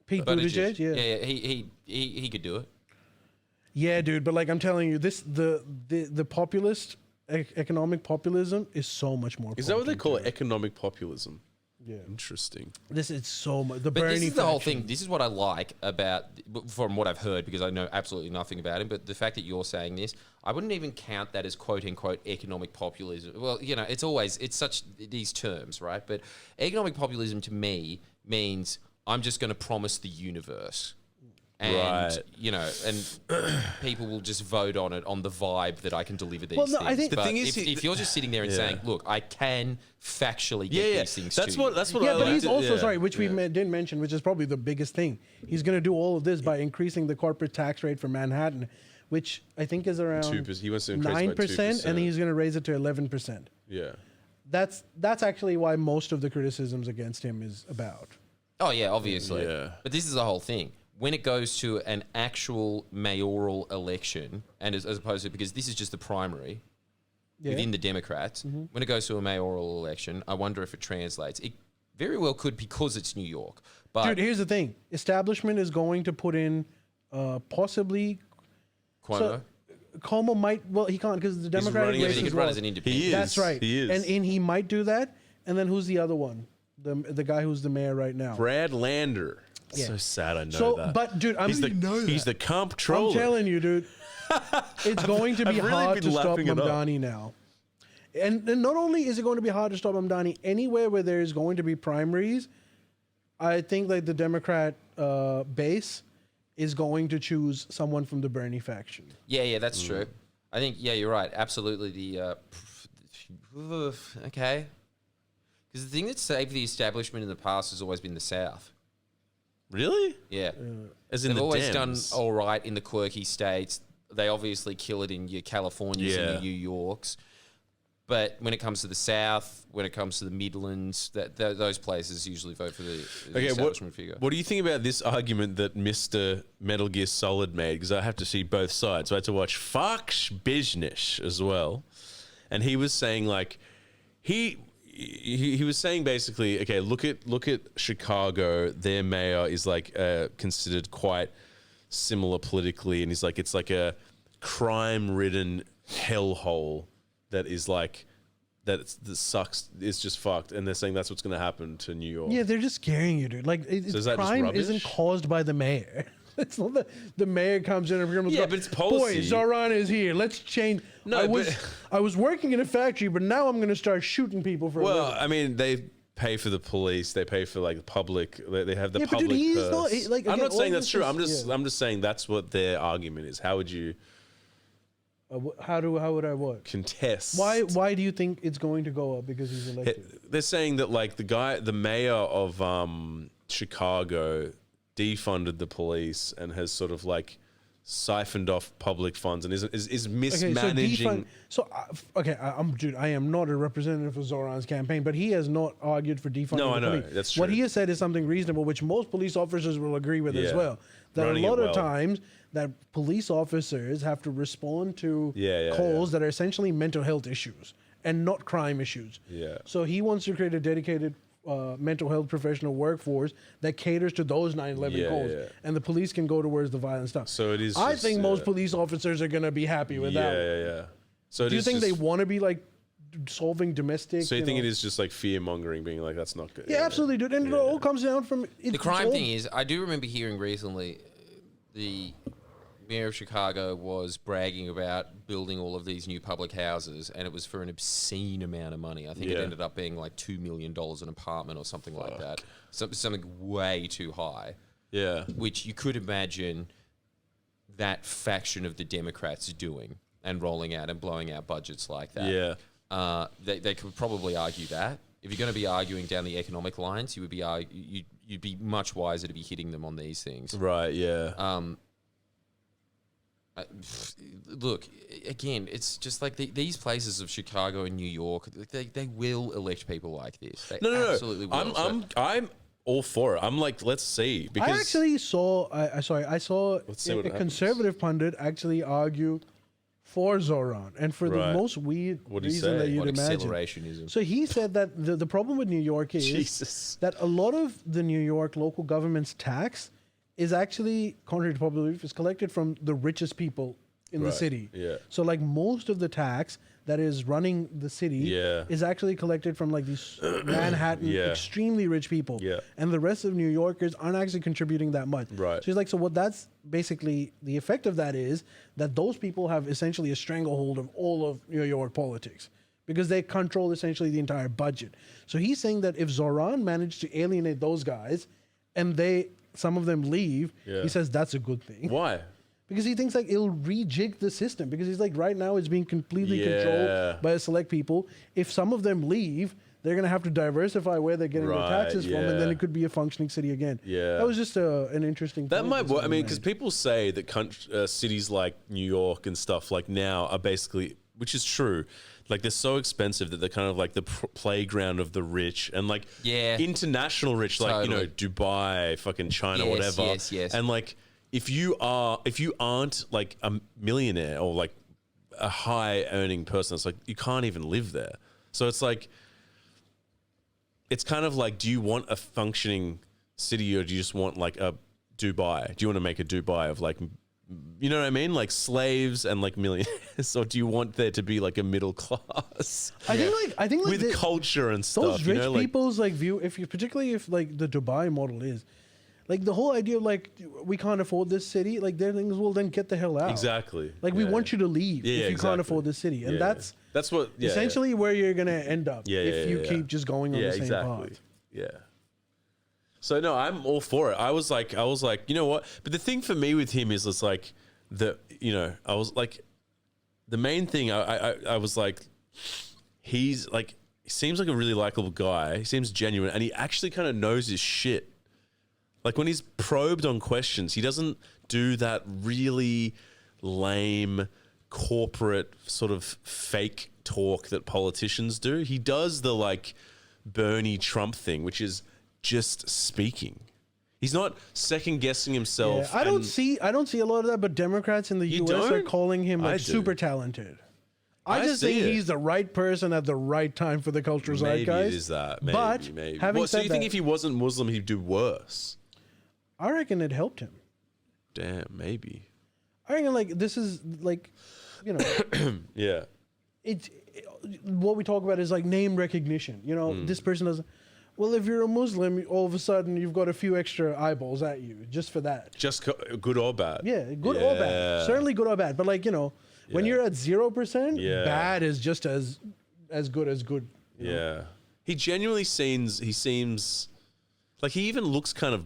Speaker 1: Pete Buttigieg, yeah.
Speaker 3: Yeah, he could do it.
Speaker 1: Yeah, dude, but like I'm telling you, the populist economic populism is so much more.
Speaker 2: Is that what they
Speaker 1: potent,
Speaker 2: call
Speaker 1: dude.
Speaker 2: it? Economic populism.
Speaker 1: Yeah.
Speaker 2: Interesting.
Speaker 1: This is so much. The
Speaker 3: But
Speaker 1: Bernie
Speaker 3: this is the whole
Speaker 1: faction.
Speaker 3: thing. This is what I like about, from what I've heard, because I know absolutely nothing about him. But the fact that you're saying this, I wouldn't even count that as quote unquote economic populism. Well, it's such these terms, right? But economic populism to me means I'm just going to promise the universe. And,
Speaker 2: Right.
Speaker 3: and people will just vote on it on the vibe that I can deliver these
Speaker 1: Well, no,
Speaker 3: things.
Speaker 1: I think-
Speaker 2: The
Speaker 3: But
Speaker 2: thing is,
Speaker 3: if you're just sitting there and
Speaker 2: Yeah.
Speaker 3: saying, look, I can factually get
Speaker 2: Yeah.
Speaker 3: these things
Speaker 2: That's
Speaker 3: to
Speaker 2: what.
Speaker 3: you.
Speaker 2: That's what.
Speaker 1: Yeah,
Speaker 2: I
Speaker 1: but
Speaker 2: like
Speaker 1: he's
Speaker 2: to-
Speaker 1: also
Speaker 2: yeah.
Speaker 1: sorry, which we
Speaker 2: Yeah.
Speaker 1: didn't mention, which is probably the biggest thing. He's going to do all of this by increasing the corporate tax rate for Manhattan, which I think is around
Speaker 2: 2%. He wants to increase by
Speaker 1: 9%, and
Speaker 2: 2%.
Speaker 1: he's going to raise it to 11%.
Speaker 2: Yeah.
Speaker 1: That's actually why most of the criticisms against him is about.
Speaker 3: Oh yeah, obviously.
Speaker 2: Yeah.
Speaker 3: But this is the whole thing. When it goes to an actual mayoral election, and as opposed to, because this is just the primary within the Democrats, when it goes to a mayoral election, I wonder if it translates. It very well could, because it's New York. But
Speaker 1: Dude, here's the thing: establishment is going to put in possibly
Speaker 3: Cuomo,
Speaker 1: so Cuomo might. Well, he can't because the Democratic
Speaker 2: running
Speaker 3: yeah,
Speaker 1: race
Speaker 3: but he
Speaker 1: is
Speaker 3: could run
Speaker 1: low.
Speaker 3: as an independent.
Speaker 2: He is.
Speaker 1: That's right.
Speaker 2: He is.
Speaker 1: And he might do that. And then who's the other one? The guy who's the mayor right now.
Speaker 2: Brad Lander.
Speaker 1: Yeah.
Speaker 2: So sad. I know
Speaker 1: So,
Speaker 2: that.
Speaker 1: but dude,
Speaker 2: he's the comptroller.
Speaker 1: I'm telling you, dude. It's going to be
Speaker 2: I've really
Speaker 1: hard
Speaker 2: been
Speaker 1: to stop
Speaker 2: lapping it up.
Speaker 1: Mamdani now. And not only is it going to be hard to stop Mamdani, anywhere where there is going to be primaries, I think like the Democrat base is going to choose someone from the Bernie faction.
Speaker 3: Yeah, that's true. I think, yeah, you're right. Absolutely. Okay. Because the thing that saved the establishment in the past has always been the South.
Speaker 2: Really?
Speaker 3: Yeah.
Speaker 2: As in
Speaker 3: They've
Speaker 2: the
Speaker 3: always
Speaker 2: Dems.
Speaker 3: done all right in the quirky states. They obviously kill it in your Californias and
Speaker 2: Yeah.
Speaker 3: your New Yorks. But when it comes to the South, when it comes to the Midlands, those places usually vote for the establishment figure.
Speaker 2: What do you think about this argument that Mr. Metal Gear Solid made? Because I have to see both sides. So I had to watch Fox Business as well. And he was saying, like, he was saying basically, okay, look at Chicago. Their mayor is like considered quite similar politically, and he's like, it's like a crime-ridden hellhole that is like that sucks. It's just fucked, and they're saying that's what's going to happen to New York.
Speaker 1: Yeah, they're just scaring you, dude. Like,
Speaker 2: So is that just
Speaker 1: crime
Speaker 2: rubbish?
Speaker 1: isn't caused by the mayor. It's not the mayor comes in and criminals go,
Speaker 2: but it's policy.
Speaker 1: Boy, Zohran is here. Let's change.
Speaker 2: No,
Speaker 1: I was working in a factory, but now I'm going to start shooting people for a
Speaker 2: Well,
Speaker 1: living.
Speaker 2: I mean, they pay for the police. They pay for like the public. They have the
Speaker 1: Yeah, but
Speaker 2: public.
Speaker 1: dude, he's
Speaker 2: purse.
Speaker 1: not- like,
Speaker 2: I'm
Speaker 1: again,
Speaker 2: not saying
Speaker 1: all
Speaker 2: that's
Speaker 1: this
Speaker 2: true.
Speaker 1: is-
Speaker 2: I'm just saying that's what their argument is. How would you
Speaker 1: How would I what?
Speaker 2: contest?
Speaker 1: Why do you think it's going to go up because he's elected?
Speaker 2: They're saying that like the mayor of Chicago defunded the police and has sort of like siphoned off public funds and is mismanaging.
Speaker 1: Dude, I am not a representative of Zohran's campaign, but he has not argued for defunding
Speaker 2: No,
Speaker 1: the
Speaker 2: I know.
Speaker 1: police.
Speaker 2: That's
Speaker 1: What
Speaker 2: true.
Speaker 1: he has said is something reasonable, which most police officers will agree with as
Speaker 2: Yeah.
Speaker 1: well. That
Speaker 2: Running
Speaker 1: a
Speaker 2: it
Speaker 1: lot of
Speaker 2: well.
Speaker 1: times that police officers have to respond to
Speaker 2: Yeah,
Speaker 1: calls that are essentially mental health issues and not crime issues.
Speaker 2: Yeah.
Speaker 1: So he wants to create a dedicated mental health professional workforce that caters to those 9/11
Speaker 2: Yeah,
Speaker 1: calls,
Speaker 2: yeah.
Speaker 1: and the police can go towards the violent stuff.
Speaker 2: So it is
Speaker 1: I
Speaker 2: just,
Speaker 1: think most
Speaker 2: yeah.
Speaker 1: police officers are going to be happy with that.
Speaker 2: Yeah. So
Speaker 1: Do you think they want to be like solving domestic?
Speaker 2: So you think it is just like fear mongering, being like that's not good?
Speaker 1: Yeah, absolutely, dude. And it all comes down from
Speaker 3: The crime thing is, I do remember hearing recently the mayor of Chicago was bragging about building all of these new public houses, and it was for an obscene amount of money. I think it
Speaker 2: Yeah.
Speaker 3: ended up being like $2 million an apartment or something like that. Something way too high,
Speaker 2: Yeah.
Speaker 3: which you could imagine that faction of the Democrats doing and rolling out and blowing out budgets like that.
Speaker 2: Yeah.
Speaker 3: They could probably argue that. If you're going to be arguing down the economic lines, you would be you'd be much wiser to be hitting them on these things.
Speaker 2: Right. Yeah.
Speaker 3: Look, again, it's just like these places of Chicago and New York. They will elect people like this. They
Speaker 2: No.
Speaker 3: absolutely will.
Speaker 2: I'm all for it. I'm like, let's see. Because
Speaker 1: I actually saw. I saw
Speaker 2: see
Speaker 1: a
Speaker 2: what happens.
Speaker 1: conservative pundit actually argue for Zohran, and for the
Speaker 2: Right.
Speaker 1: most weird
Speaker 2: What'd he
Speaker 1: reason
Speaker 2: say?
Speaker 1: that you'd
Speaker 3: What
Speaker 1: imagine.
Speaker 3: accelerationism?
Speaker 1: So he said that the problem with New York is
Speaker 2: Jesus.
Speaker 1: that a lot of the New York local government's tax is actually, contrary to popular belief, is collected from the richest people in the
Speaker 2: Right,
Speaker 1: city.
Speaker 2: yeah.
Speaker 1: So like most of the tax that is running the city
Speaker 2: Yeah.
Speaker 1: is actually collected from like these Manhattan
Speaker 2: Yeah.
Speaker 1: extremely rich people.
Speaker 2: Yeah.
Speaker 1: And the rest of New Yorkers aren't actually contributing that much.
Speaker 2: Right.
Speaker 1: So he's like, so what that's basically the effect of that is that those people have essentially a stranglehold of all of New York politics because they control essentially the entire budget. So he's saying that if Zohran managed to alienate those guys and some of them leave,
Speaker 2: Yeah.
Speaker 1: he says that's a good thing.
Speaker 2: Why?
Speaker 1: Because he thinks like it'll rejig the system. Because he's like right now it's being completely
Speaker 2: Yeah.
Speaker 1: controlled by a select people. If some of them leave, they're gonna have to diversify where they're getting their
Speaker 2: Right,
Speaker 1: taxes from, and then
Speaker 2: yeah.
Speaker 1: it could be a functioning city again.
Speaker 2: Yeah.
Speaker 1: that was just an interesting.
Speaker 2: That
Speaker 1: point
Speaker 2: might work. I
Speaker 1: someone
Speaker 2: mean,
Speaker 1: made.
Speaker 2: because people say that cities like New York and stuff like now are basically, which is true, like they're so expensive that they're kind of like the playground of the rich and like
Speaker 3: Yeah.
Speaker 2: international rich, like
Speaker 3: Totally.
Speaker 2: Dubai, fucking China,
Speaker 3: Yes,
Speaker 2: whatever.
Speaker 3: yes.
Speaker 2: And like if you aren't like a millionaire or like a high earning person, it's like you can't even live there. So it's like, it's kind of like, do you want a functioning city or do you just want like a Dubai? Do you want to make a Dubai of like, you know what I mean? Like slaves and like millionaires, or do you want there to be like a middle class
Speaker 1: I think like
Speaker 2: with culture and stuff?
Speaker 1: those
Speaker 2: you
Speaker 1: rich
Speaker 2: know, like,
Speaker 1: people's like view, particularly if like the Dubai model is, like the whole idea of like we can't afford this city, like their things will then get the hell out.
Speaker 2: exactly.
Speaker 1: Like we
Speaker 2: Yeah.
Speaker 1: want you to leave
Speaker 2: Yeah,
Speaker 1: if you
Speaker 2: exactly.
Speaker 1: can't afford this city, and
Speaker 2: Yeah.
Speaker 1: that's
Speaker 2: what
Speaker 1: essentially where you're gonna end up if you
Speaker 2: yeah.
Speaker 1: keep just going on the same
Speaker 2: exactly.
Speaker 1: path.
Speaker 2: Yeah. So no, I'm all for it. I was like, you know what? But the thing for me with him is, it's like I was like, the main thing I was like, he's like, he seems like a really likable guy. He seems genuine, and he actually kind of knows his shit. Like when he's probed on questions, he doesn't do that really lame corporate sort of fake talk that politicians do. He does the like Bernie Trump thing, which is just speaking. He's not second guessing himself.
Speaker 1: Yeah, I don't see a lot of that, but Democrats in the
Speaker 2: You
Speaker 1: US are
Speaker 2: don't?
Speaker 1: calling him
Speaker 2: I
Speaker 1: like
Speaker 2: do.
Speaker 1: super talented. I
Speaker 2: I
Speaker 1: just
Speaker 2: see
Speaker 1: think
Speaker 2: it.
Speaker 1: he's the right person at the right time for the cultural
Speaker 2: Maybe
Speaker 1: zeitgeist.
Speaker 2: it is that.
Speaker 1: But
Speaker 2: Maybe.
Speaker 1: having
Speaker 2: What, so
Speaker 1: said
Speaker 2: you think
Speaker 1: that,
Speaker 2: if he wasn't Muslim, he'd do worse?
Speaker 1: I reckon it helped him.
Speaker 2: Damn, maybe.
Speaker 1: I reckon like this is like,
Speaker 2: Yeah.
Speaker 1: what we talk about is like name recognition.
Speaker 2: Hmm.
Speaker 1: This person doesn't. Well, if you're a Muslim, all of a sudden you've got a few extra eyeballs at you just for that.
Speaker 2: Just good or bad.
Speaker 1: Yeah, good or bad. Certainly good or bad. But like, when you're at 0%, bad is just as good as good. You know?
Speaker 2: He genuinely seems like he even looks kind of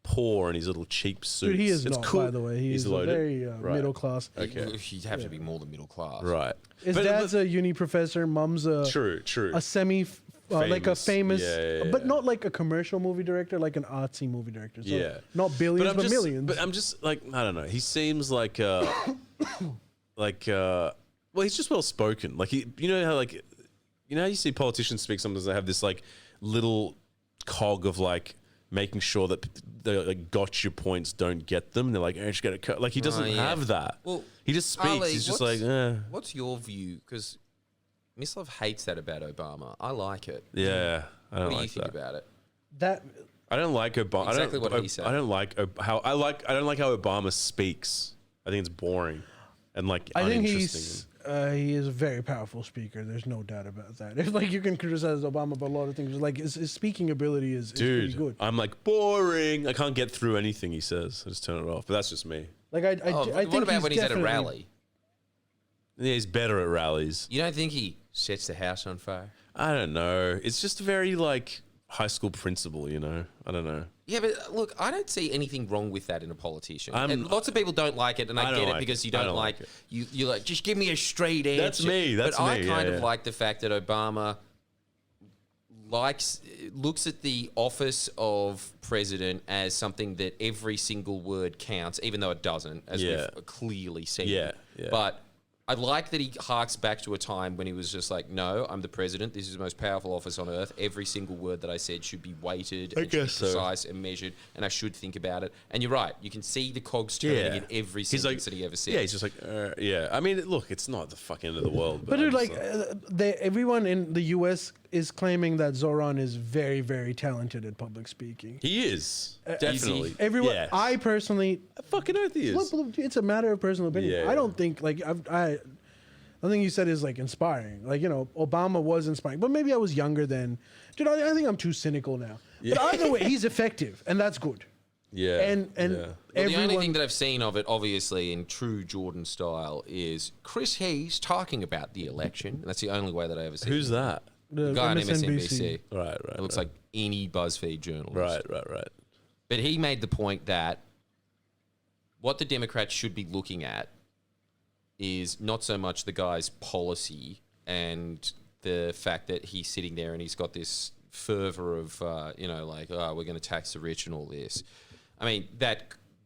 Speaker 2: poor in his little cheap suits.
Speaker 1: Dude, he is
Speaker 2: it's
Speaker 1: not,
Speaker 2: cool.
Speaker 1: by the way. He's very middle class.
Speaker 2: Okay.
Speaker 3: He'd have to be more than middle class.
Speaker 2: Right.
Speaker 1: His dad's a uni professor. Mum's a like a famous, but not like a commercial movie director, like an artsy movie director. So not billions, but millions.
Speaker 2: But I'm just like, I don't know. He seems like, well, he's just well spoken. Like how you see politicians speak. Sometimes they have this like little cog of like making sure that the like gotcha points don't get them. They're like, I just got to cut. Like he doesn't have that. Well, he just speaks.
Speaker 3: Ali,
Speaker 2: he's just like,
Speaker 3: What's your view? Because Mislav hates that about Obama. I like it.
Speaker 2: Yeah, I don't
Speaker 3: what do
Speaker 2: like
Speaker 3: you think
Speaker 2: that.
Speaker 3: about it?
Speaker 1: That
Speaker 2: I don't like Obama.
Speaker 3: Exactly what he said.
Speaker 2: I don't like how Obama speaks. I think it's boring and like uninteresting.
Speaker 1: He is a very powerful speaker. There's no doubt about that. If like you can criticize Obama, but a lot of things like his speaking ability is pretty good.
Speaker 2: I'm like boring. I can't get through anything he says. I just turn it off. But that's just me.
Speaker 1: Like I think
Speaker 3: what about when he's at a
Speaker 1: definitely-
Speaker 3: rally?
Speaker 2: Yeah, he's better at rallies.
Speaker 3: You don't think he sets the house on fire?
Speaker 2: I don't know. It's just very like high school principal, you know? I don't know.
Speaker 3: Yeah, but look, I don't see anything wrong with that in a politician. And lots of people don't like it, and I get it because you don't like it. You're like, just give me a straight answer.
Speaker 2: That's me. That's
Speaker 3: but
Speaker 2: me.
Speaker 3: I kind of like the fact that Obama looks at the office of president as something that every single word counts, even though it doesn't, as we've clearly seen.
Speaker 2: Yeah.
Speaker 3: But I like that he harks back to a time when he was just like, no, I'm the president. This is the most powerful office on earth. Every single word that I said should be weighted and should be precise and measured, and I should think about it. And you're right. You can see the cogs turning in every sentence that he ever said.
Speaker 2: Yeah, he's just like, I mean, look, it's not the fucking end of the world.
Speaker 1: But dude, like, everyone in the U.S. is claiming that Zohran is very, very talented at public speaking.
Speaker 2: He is. Definitely.
Speaker 1: Everyone,
Speaker 2: Yes.
Speaker 1: I personally...
Speaker 2: I fucking oath he is.
Speaker 1: Look, it's a matter of personal opinion.
Speaker 2: Yeah.
Speaker 1: I don't think, like, I think you said is, like, inspiring. Like, Obama was inspiring. But maybe I was younger then. Dude, I think I'm too cynical now. But either way, he's effective, and that's good.
Speaker 2: Yeah.
Speaker 1: And
Speaker 3: Well, the only thing that I've seen of it, obviously, in true Jordan style, is Chris Hayes talking about the election. That's the only way that I ever see
Speaker 2: Who's that?
Speaker 3: The guy on MSNBC.
Speaker 2: Right.
Speaker 3: It looks like any BuzzFeed journalist.
Speaker 2: Right.
Speaker 3: But he made the point that what the Democrats should be looking at is not so much the guy's policy and the fact that he's sitting there and he's got this fervor of, we're going to tax the rich and all this. I mean,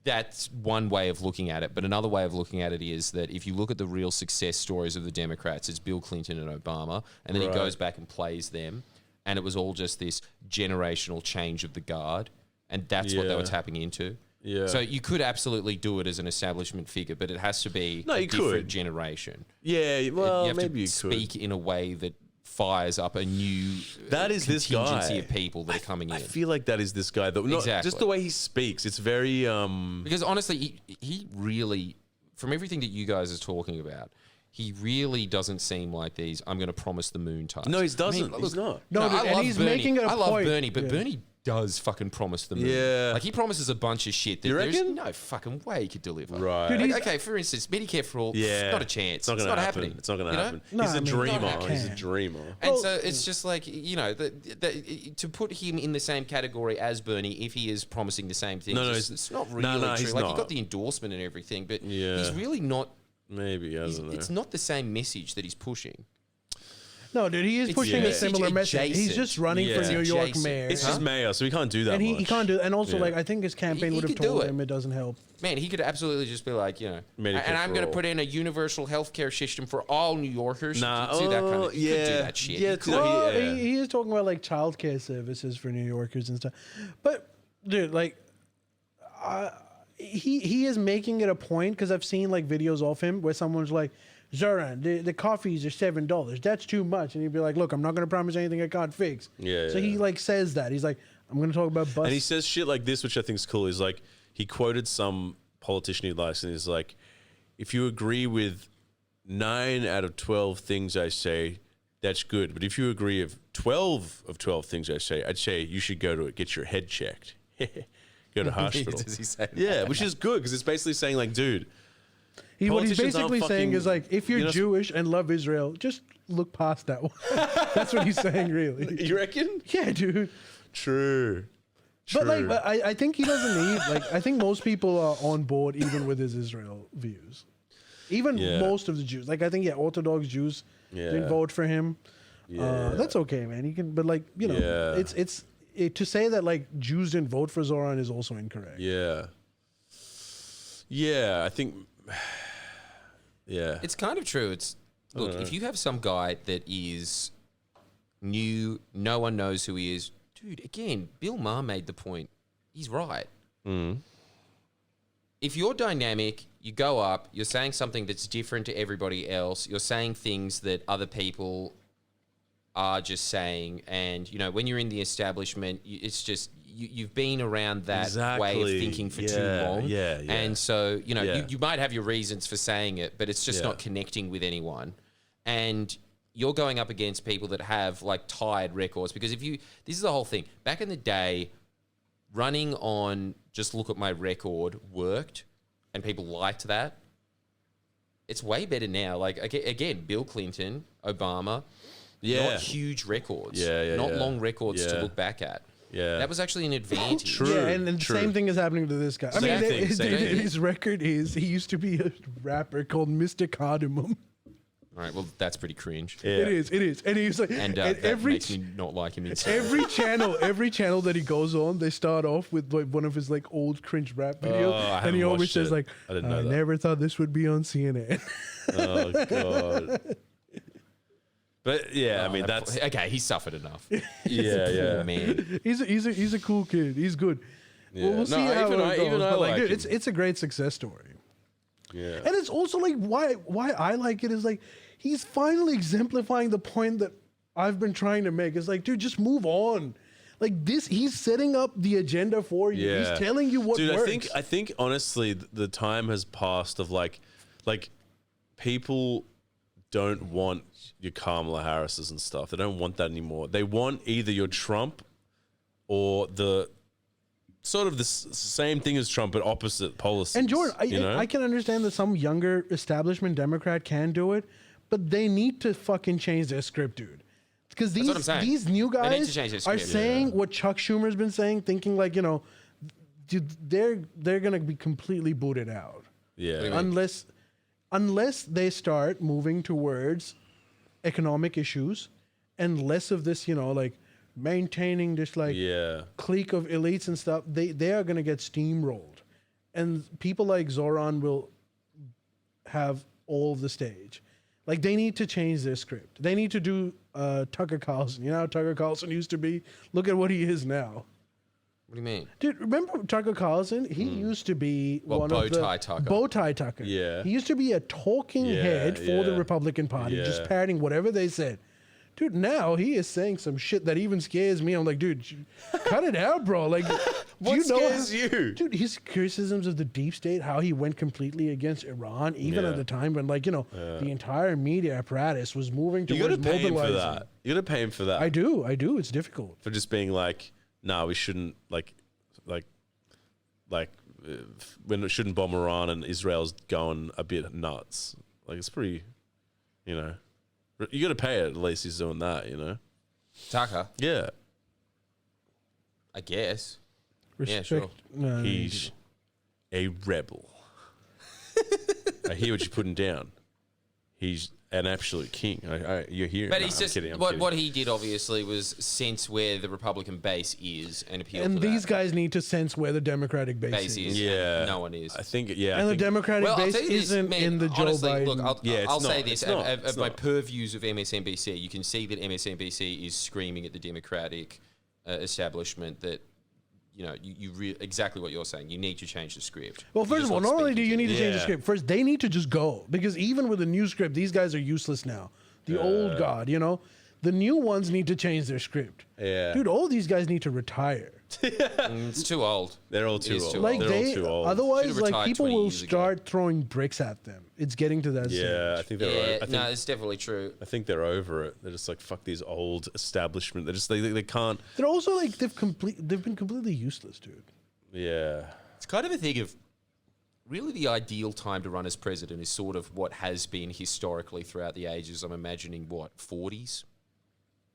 Speaker 3: that's one way of looking at it. But another way of looking at it is that if you look at the real success stories of the Democrats, it's Bill Clinton and Obama. And then he goes back and plays them. And it was all just this generational change of the guard. And that's what they were tapping into. Yeah. So you could absolutely do it as an establishment figure, but it has to be a different generation.
Speaker 2: Yeah, well,
Speaker 3: you have
Speaker 2: maybe
Speaker 3: to
Speaker 2: you
Speaker 3: speak in a way that fires up a new contingency of people that are coming in.
Speaker 2: I feel like that is this guy. Exactly. Just the way he speaks, it's very...
Speaker 3: Because honestly, he really, from everything that you guys are talking about, he really doesn't seem like these, I'm going to promise the moon types.
Speaker 2: No, he doesn't. He's not.
Speaker 1: No, dude, and he's
Speaker 3: Bernie.
Speaker 1: making it a point.
Speaker 3: I love Bernie, but Bernie does fucking promise the moon.
Speaker 2: Yeah.
Speaker 3: Like, he promises a bunch of shit that
Speaker 2: You
Speaker 3: there's
Speaker 2: reckon?
Speaker 3: no fucking way he could deliver.
Speaker 2: Right.
Speaker 1: Dude,
Speaker 3: Okay, for instance, Medicare for all, not a chance. It's not happening.
Speaker 2: It's not going to happen.
Speaker 1: No,
Speaker 2: He's a dreamer.
Speaker 1: not
Speaker 2: He's a
Speaker 1: can.
Speaker 2: dreamer.
Speaker 3: And so it's just like, to put him in the same category as Bernie, if he is promising the same thing, it's not really true.
Speaker 2: he's
Speaker 3: like,
Speaker 2: not.
Speaker 3: he got the endorsement and everything, but he's really not.
Speaker 2: Maybe, I don't know.
Speaker 3: It's not the same message that he's pushing.
Speaker 1: No, dude, he is pushing a similar message. He's
Speaker 3: adjacent.
Speaker 1: just running for New York
Speaker 3: Adjacent.
Speaker 1: mayor.
Speaker 2: It's his mayor, so he can't do that
Speaker 1: and he
Speaker 2: much.
Speaker 1: can't do it. And also, like, I think his campaign
Speaker 3: He
Speaker 1: would have
Speaker 3: could do
Speaker 1: told
Speaker 3: it.
Speaker 1: him it doesn't help.
Speaker 3: Man, he could absolutely just be like,
Speaker 2: Medicare
Speaker 3: and I'm
Speaker 2: for
Speaker 3: going to
Speaker 2: all.
Speaker 3: put in a universal healthcare system for all New Yorkers.
Speaker 2: Nah,
Speaker 3: do that kind of, he could do
Speaker 2: yeah.
Speaker 3: that shit.
Speaker 2: Yeah,
Speaker 3: He could.
Speaker 1: Well, he is talking about like childcare services for New Yorkers and stuff. But dude, like, he is making it a point because I've seen like videos of him where someone's like, Zohran, the coffees are $7. That's too much. And he'd be like, look, I'm not going to promise anything I can't fix.
Speaker 2: Yeah,
Speaker 1: So he like says that. He's like, I'm going to talk about bus.
Speaker 2: And he says shit like this, which I think is cool. He's like, he quoted some politician he likes, and he's like, if you agree with 9 out of 12 things I say, that's good. But if you agree with 12 of 12 things I'd say you should go to get your head checked. Go to hospital.
Speaker 3: Does he say that?
Speaker 2: Yeah, which is good because it's basically saying like, dude,
Speaker 1: What he's
Speaker 2: politicians aren't
Speaker 1: basically saying is like, if you're
Speaker 2: know-
Speaker 1: Jewish and love Israel, just look past that one. That's what he's saying, really.
Speaker 2: you reckon?
Speaker 1: Yeah, dude.
Speaker 2: True.
Speaker 1: But I think he doesn't need, like, I think most people are on board even with his Israel views. Even most of the Jews. Like, I think, Orthodox Jews didn't vote for him.
Speaker 2: Yeah.
Speaker 1: That's okay, man. You can, but like, you know, to say that like Jews didn't vote for Zohran is also incorrect.
Speaker 2: Yeah. Yeah, I think. Yeah.
Speaker 3: It's kind of true. Look, if you have some guy that is new, no one knows who he is. Dude, again, Bill Maher made the point. He's right. If you're dynamic, you go up, you're saying something that's different to everybody else, you're saying things that other people are just saying, and, you know, when you're in the establishment, it's just, you've been around that way of thinking for too long.
Speaker 2: Yeah.
Speaker 3: And so, you know, you might have your reasons for saying it, but it's just not connecting with anyone. And you're going up against people that have like tired records, because this is the whole thing. Back in the day, running on just look at my record worked and people liked that. It's way better now. Like, again, Bill Clinton, Obama, not huge records, not long records to look back at. Yeah, that was actually an advantage.
Speaker 2: True.
Speaker 1: Yeah, and the same thing is happening to this guy.
Speaker 2: Same thing.
Speaker 1: His record is, he used to be a rapper called Mr. Cardamom.
Speaker 3: All right, well, that's pretty cringe.
Speaker 2: Yeah.
Speaker 1: It is. And he's like,
Speaker 3: and that makes me not like him instantly.
Speaker 1: every channel that he goes on, they start off with like one of his like old cringe rap videos, and he always says like,
Speaker 2: I didn't know that.
Speaker 1: Never thought this would be on CNN.
Speaker 2: Oh god. But yeah, I mean that's
Speaker 3: okay. He suffered enough.
Speaker 2: yeah.
Speaker 3: Man,
Speaker 1: he's a cool kid. He's good.
Speaker 2: Yeah.
Speaker 1: We'll see how it goes.
Speaker 2: Even I
Speaker 1: but like,
Speaker 2: like
Speaker 1: dude,
Speaker 2: him.
Speaker 1: it's a great success story.
Speaker 2: Yeah.
Speaker 1: And it's also like why I like it is like he's finally exemplifying the point that I've been trying to make. It's like, dude, just move on. Like this, he's setting up the agenda for you.
Speaker 2: Yeah.
Speaker 1: He's telling you what works.
Speaker 2: I think honestly the time has passed of like people don't want your Kamala Harris's and stuff. They don't want that anymore. They want either your Trump or the sort of the same thing as Trump, but opposite policies.
Speaker 1: And Jordan, I can understand that some younger establishment Democrat can do it, but they need to fucking change their script, dude. Because these new guys are saying what Chuck Schumer's been saying, thinking like, you know, dude, they're gonna be completely booted out.
Speaker 2: Yeah.
Speaker 1: Unless they start moving towards economic issues and less of this, you know, like maintaining this like clique of elites and stuff, they are going to get steamrolled. And people like Zohran will have all of the stage. Like they need to change their script. They need to do Tucker Carlson. You know how Tucker Carlson used to be? Look at what he is now.
Speaker 3: what do you mean?
Speaker 1: Dude, remember Tucker Carlson? He used to be Bowtie Tucker.
Speaker 2: Yeah.
Speaker 1: He used to be a talking head for the Republican Party, just parroting whatever they said. Dude, now he is saying some shit that even scares me. I'm like, dude, cut it out, bro. Like,
Speaker 2: what scares you?
Speaker 1: Dude, his criticisms of the deep state, how he went completely against Iran, even at the time when, like, you know, the entire media apparatus was moving towards mobilizing.
Speaker 2: You gotta pay him for that. You gotta pay him for that.
Speaker 1: I do. It's difficult.
Speaker 2: For just being like, nah, we shouldn't, when it shouldn't bomb Iran and Israel's going a bit nuts. Like, it's pretty, you know. You got to pay it. At least he's doing that, you know.
Speaker 3: Tucker,
Speaker 2: Yeah,
Speaker 3: I guess.
Speaker 1: Respect.
Speaker 3: Yeah, sure.
Speaker 1: No,
Speaker 2: he's a rebel. I hear what you're putting down. He's an absolute king. You're here.
Speaker 3: But
Speaker 2: No,
Speaker 3: he's
Speaker 2: I'm
Speaker 3: just
Speaker 2: kidding, I'm
Speaker 3: what
Speaker 2: kidding.
Speaker 3: he did obviously was sense where the Republican base is and appeal
Speaker 1: and
Speaker 3: to
Speaker 1: these
Speaker 3: that.
Speaker 1: guys need to sense where the Democratic base is.
Speaker 2: Yeah,
Speaker 3: no one is.
Speaker 2: I think. Yeah,
Speaker 1: And
Speaker 2: I
Speaker 1: the
Speaker 2: think,
Speaker 1: Democratic
Speaker 3: Well, I'll
Speaker 1: base
Speaker 3: tell you this,
Speaker 1: isn't
Speaker 3: man,
Speaker 1: in the
Speaker 3: honestly,
Speaker 1: Joe Biden.
Speaker 3: Look, I'll say this.
Speaker 2: It's
Speaker 3: Of my
Speaker 2: not.
Speaker 3: purviews of MSNBC, you can see that MSNBC is screaming at the Democratic establishment that, you know, exactly what you're saying. You need to change the script.
Speaker 1: Well,
Speaker 3: You're
Speaker 1: first
Speaker 3: just
Speaker 1: of all, not only do you need to change the
Speaker 2: Yeah.
Speaker 1: script, first they need to just go, because even with the new script, these guys are useless now. The old guard, you know, The new ones need to change their script.
Speaker 2: Yeah.
Speaker 1: Dude, all these guys need to retire.
Speaker 3: It's too old.
Speaker 2: They're all too
Speaker 3: is
Speaker 2: old.
Speaker 3: too
Speaker 1: Like
Speaker 3: old.
Speaker 2: They're all
Speaker 1: they,
Speaker 2: too old.
Speaker 1: otherwise,
Speaker 3: Should've
Speaker 1: like
Speaker 3: retired
Speaker 1: people
Speaker 3: 20
Speaker 1: will
Speaker 3: years ago.
Speaker 1: start throwing bricks at them. It's getting to that
Speaker 2: Yeah, I
Speaker 1: stage.
Speaker 2: think they're.
Speaker 3: Yeah,
Speaker 2: I think,
Speaker 3: no, it's definitely true.
Speaker 2: I think they're over it. They're just like fuck these old establishment. They can't.
Speaker 1: They're also like they've been completely useless, dude.
Speaker 2: Yeah.
Speaker 3: It's kind of a thing of really the ideal time to run as president is sort of what has been historically throughout the ages. I'm imagining what, 40s?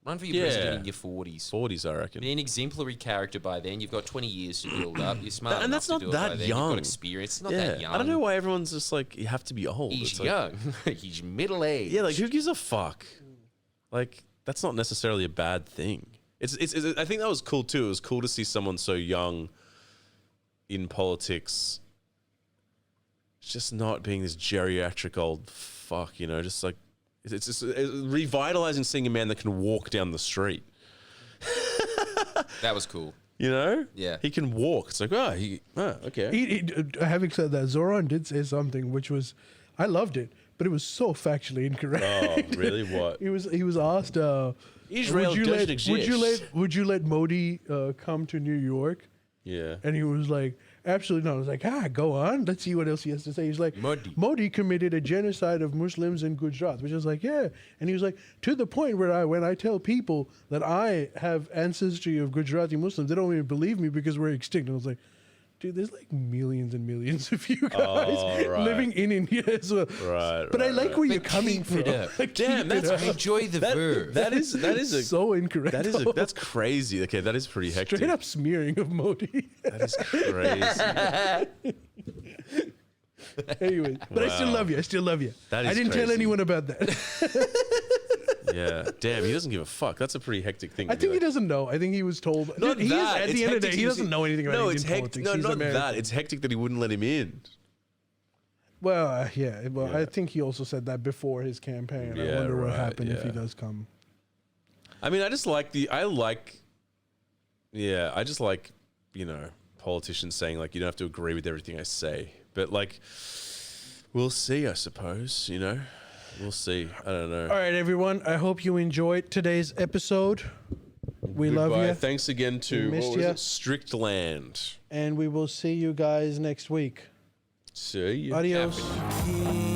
Speaker 3: Run for your president in your 40s.
Speaker 2: 40s, I reckon.
Speaker 3: Be an exemplary character by then. You've got 20 years to build up. You're smart
Speaker 2: And
Speaker 3: enough
Speaker 2: that's
Speaker 3: to
Speaker 2: not
Speaker 3: do it
Speaker 2: that
Speaker 3: by then.
Speaker 2: young.
Speaker 3: You've got experience. It's not that young.
Speaker 2: I don't know why everyone's just like you have to be old.
Speaker 3: He's
Speaker 2: It's like-
Speaker 3: young. He's middle-aged.
Speaker 2: Yeah, like who gives a fuck? Like that's not necessarily a bad thing. It's I think that was cool too. It was cool to see someone so young in politics, just not being this geriatric old fuck. You know, just like it's just revitalizing seeing a man that can walk down the street.
Speaker 3: That was cool.
Speaker 2: You know,
Speaker 3: Yeah.
Speaker 2: he can walk. It's like okay.
Speaker 1: Having said that, Zohran did say something which was, I loved it, but it was so factually incorrect.
Speaker 2: Oh, really? What?
Speaker 1: He was asked,
Speaker 2: Israel doesn't exist.
Speaker 1: would you let Modi come to New York?
Speaker 2: Yeah.
Speaker 1: And he was like, absolutely not. I was like, go on. Let's see what else he has to say. He's like, Modi committed a genocide of Muslims in Gujarat, which I was like, yeah. And he was like, to the point where when I tell people that I have ancestry of Gujarati Muslims, they don't even believe me because we're extinct. And I was like, dude, there's like millions and millions of you guys living in India as well.
Speaker 2: Right.
Speaker 1: But I like where you're
Speaker 3: But
Speaker 1: coming
Speaker 3: keep
Speaker 1: from.
Speaker 3: it up.
Speaker 1: Keep
Speaker 2: Damn,
Speaker 1: it
Speaker 2: that's
Speaker 1: up.
Speaker 3: Enjoy the verb.
Speaker 2: That is a
Speaker 1: so incorrect.
Speaker 2: that's crazy. Okay, that is pretty hectic.
Speaker 1: Straight up smearing of Modi.
Speaker 2: That is crazy.
Speaker 1: Anyway, but I still
Speaker 2: Wow.
Speaker 1: love you. I still love you.
Speaker 2: That
Speaker 1: I
Speaker 2: is
Speaker 1: didn't tell
Speaker 2: crazy.
Speaker 1: anyone about that.
Speaker 2: Yeah. Damn, he doesn't give a fuck. That's a pretty hectic thing.
Speaker 1: I
Speaker 2: to be
Speaker 1: think he
Speaker 2: like,
Speaker 1: doesn't know. I think he was told.
Speaker 2: Not
Speaker 1: Dude, he
Speaker 2: that.
Speaker 1: is, at
Speaker 2: It's
Speaker 1: the end of the
Speaker 2: hectic
Speaker 1: day, he
Speaker 2: he was-
Speaker 1: doesn't know anything about
Speaker 2: No,
Speaker 1: Indian
Speaker 2: it's hectic.
Speaker 1: politics.
Speaker 2: No,
Speaker 1: He's
Speaker 2: not
Speaker 1: American.
Speaker 2: that. It's hectic that he wouldn't let him in.
Speaker 1: Well, yeah. Well, I think he also said that before his campaign. I
Speaker 2: Yeah,
Speaker 1: wonder what
Speaker 2: right,
Speaker 1: happened if he
Speaker 2: yeah.
Speaker 1: does come.
Speaker 2: I mean, I just like politicians saying like you don't have to agree with everything I say, but like we'll see. I suppose we'll see. I don't know.
Speaker 1: All right, everyone. I hope you enjoyed today's episode. We love
Speaker 2: Goodbye.
Speaker 1: you,
Speaker 2: Thanks again to
Speaker 1: missed
Speaker 2: what was
Speaker 1: ya.
Speaker 2: it? Strickland.
Speaker 1: and we will see you guys next week.
Speaker 2: See you.
Speaker 1: Adios.
Speaker 3: Happy New Year.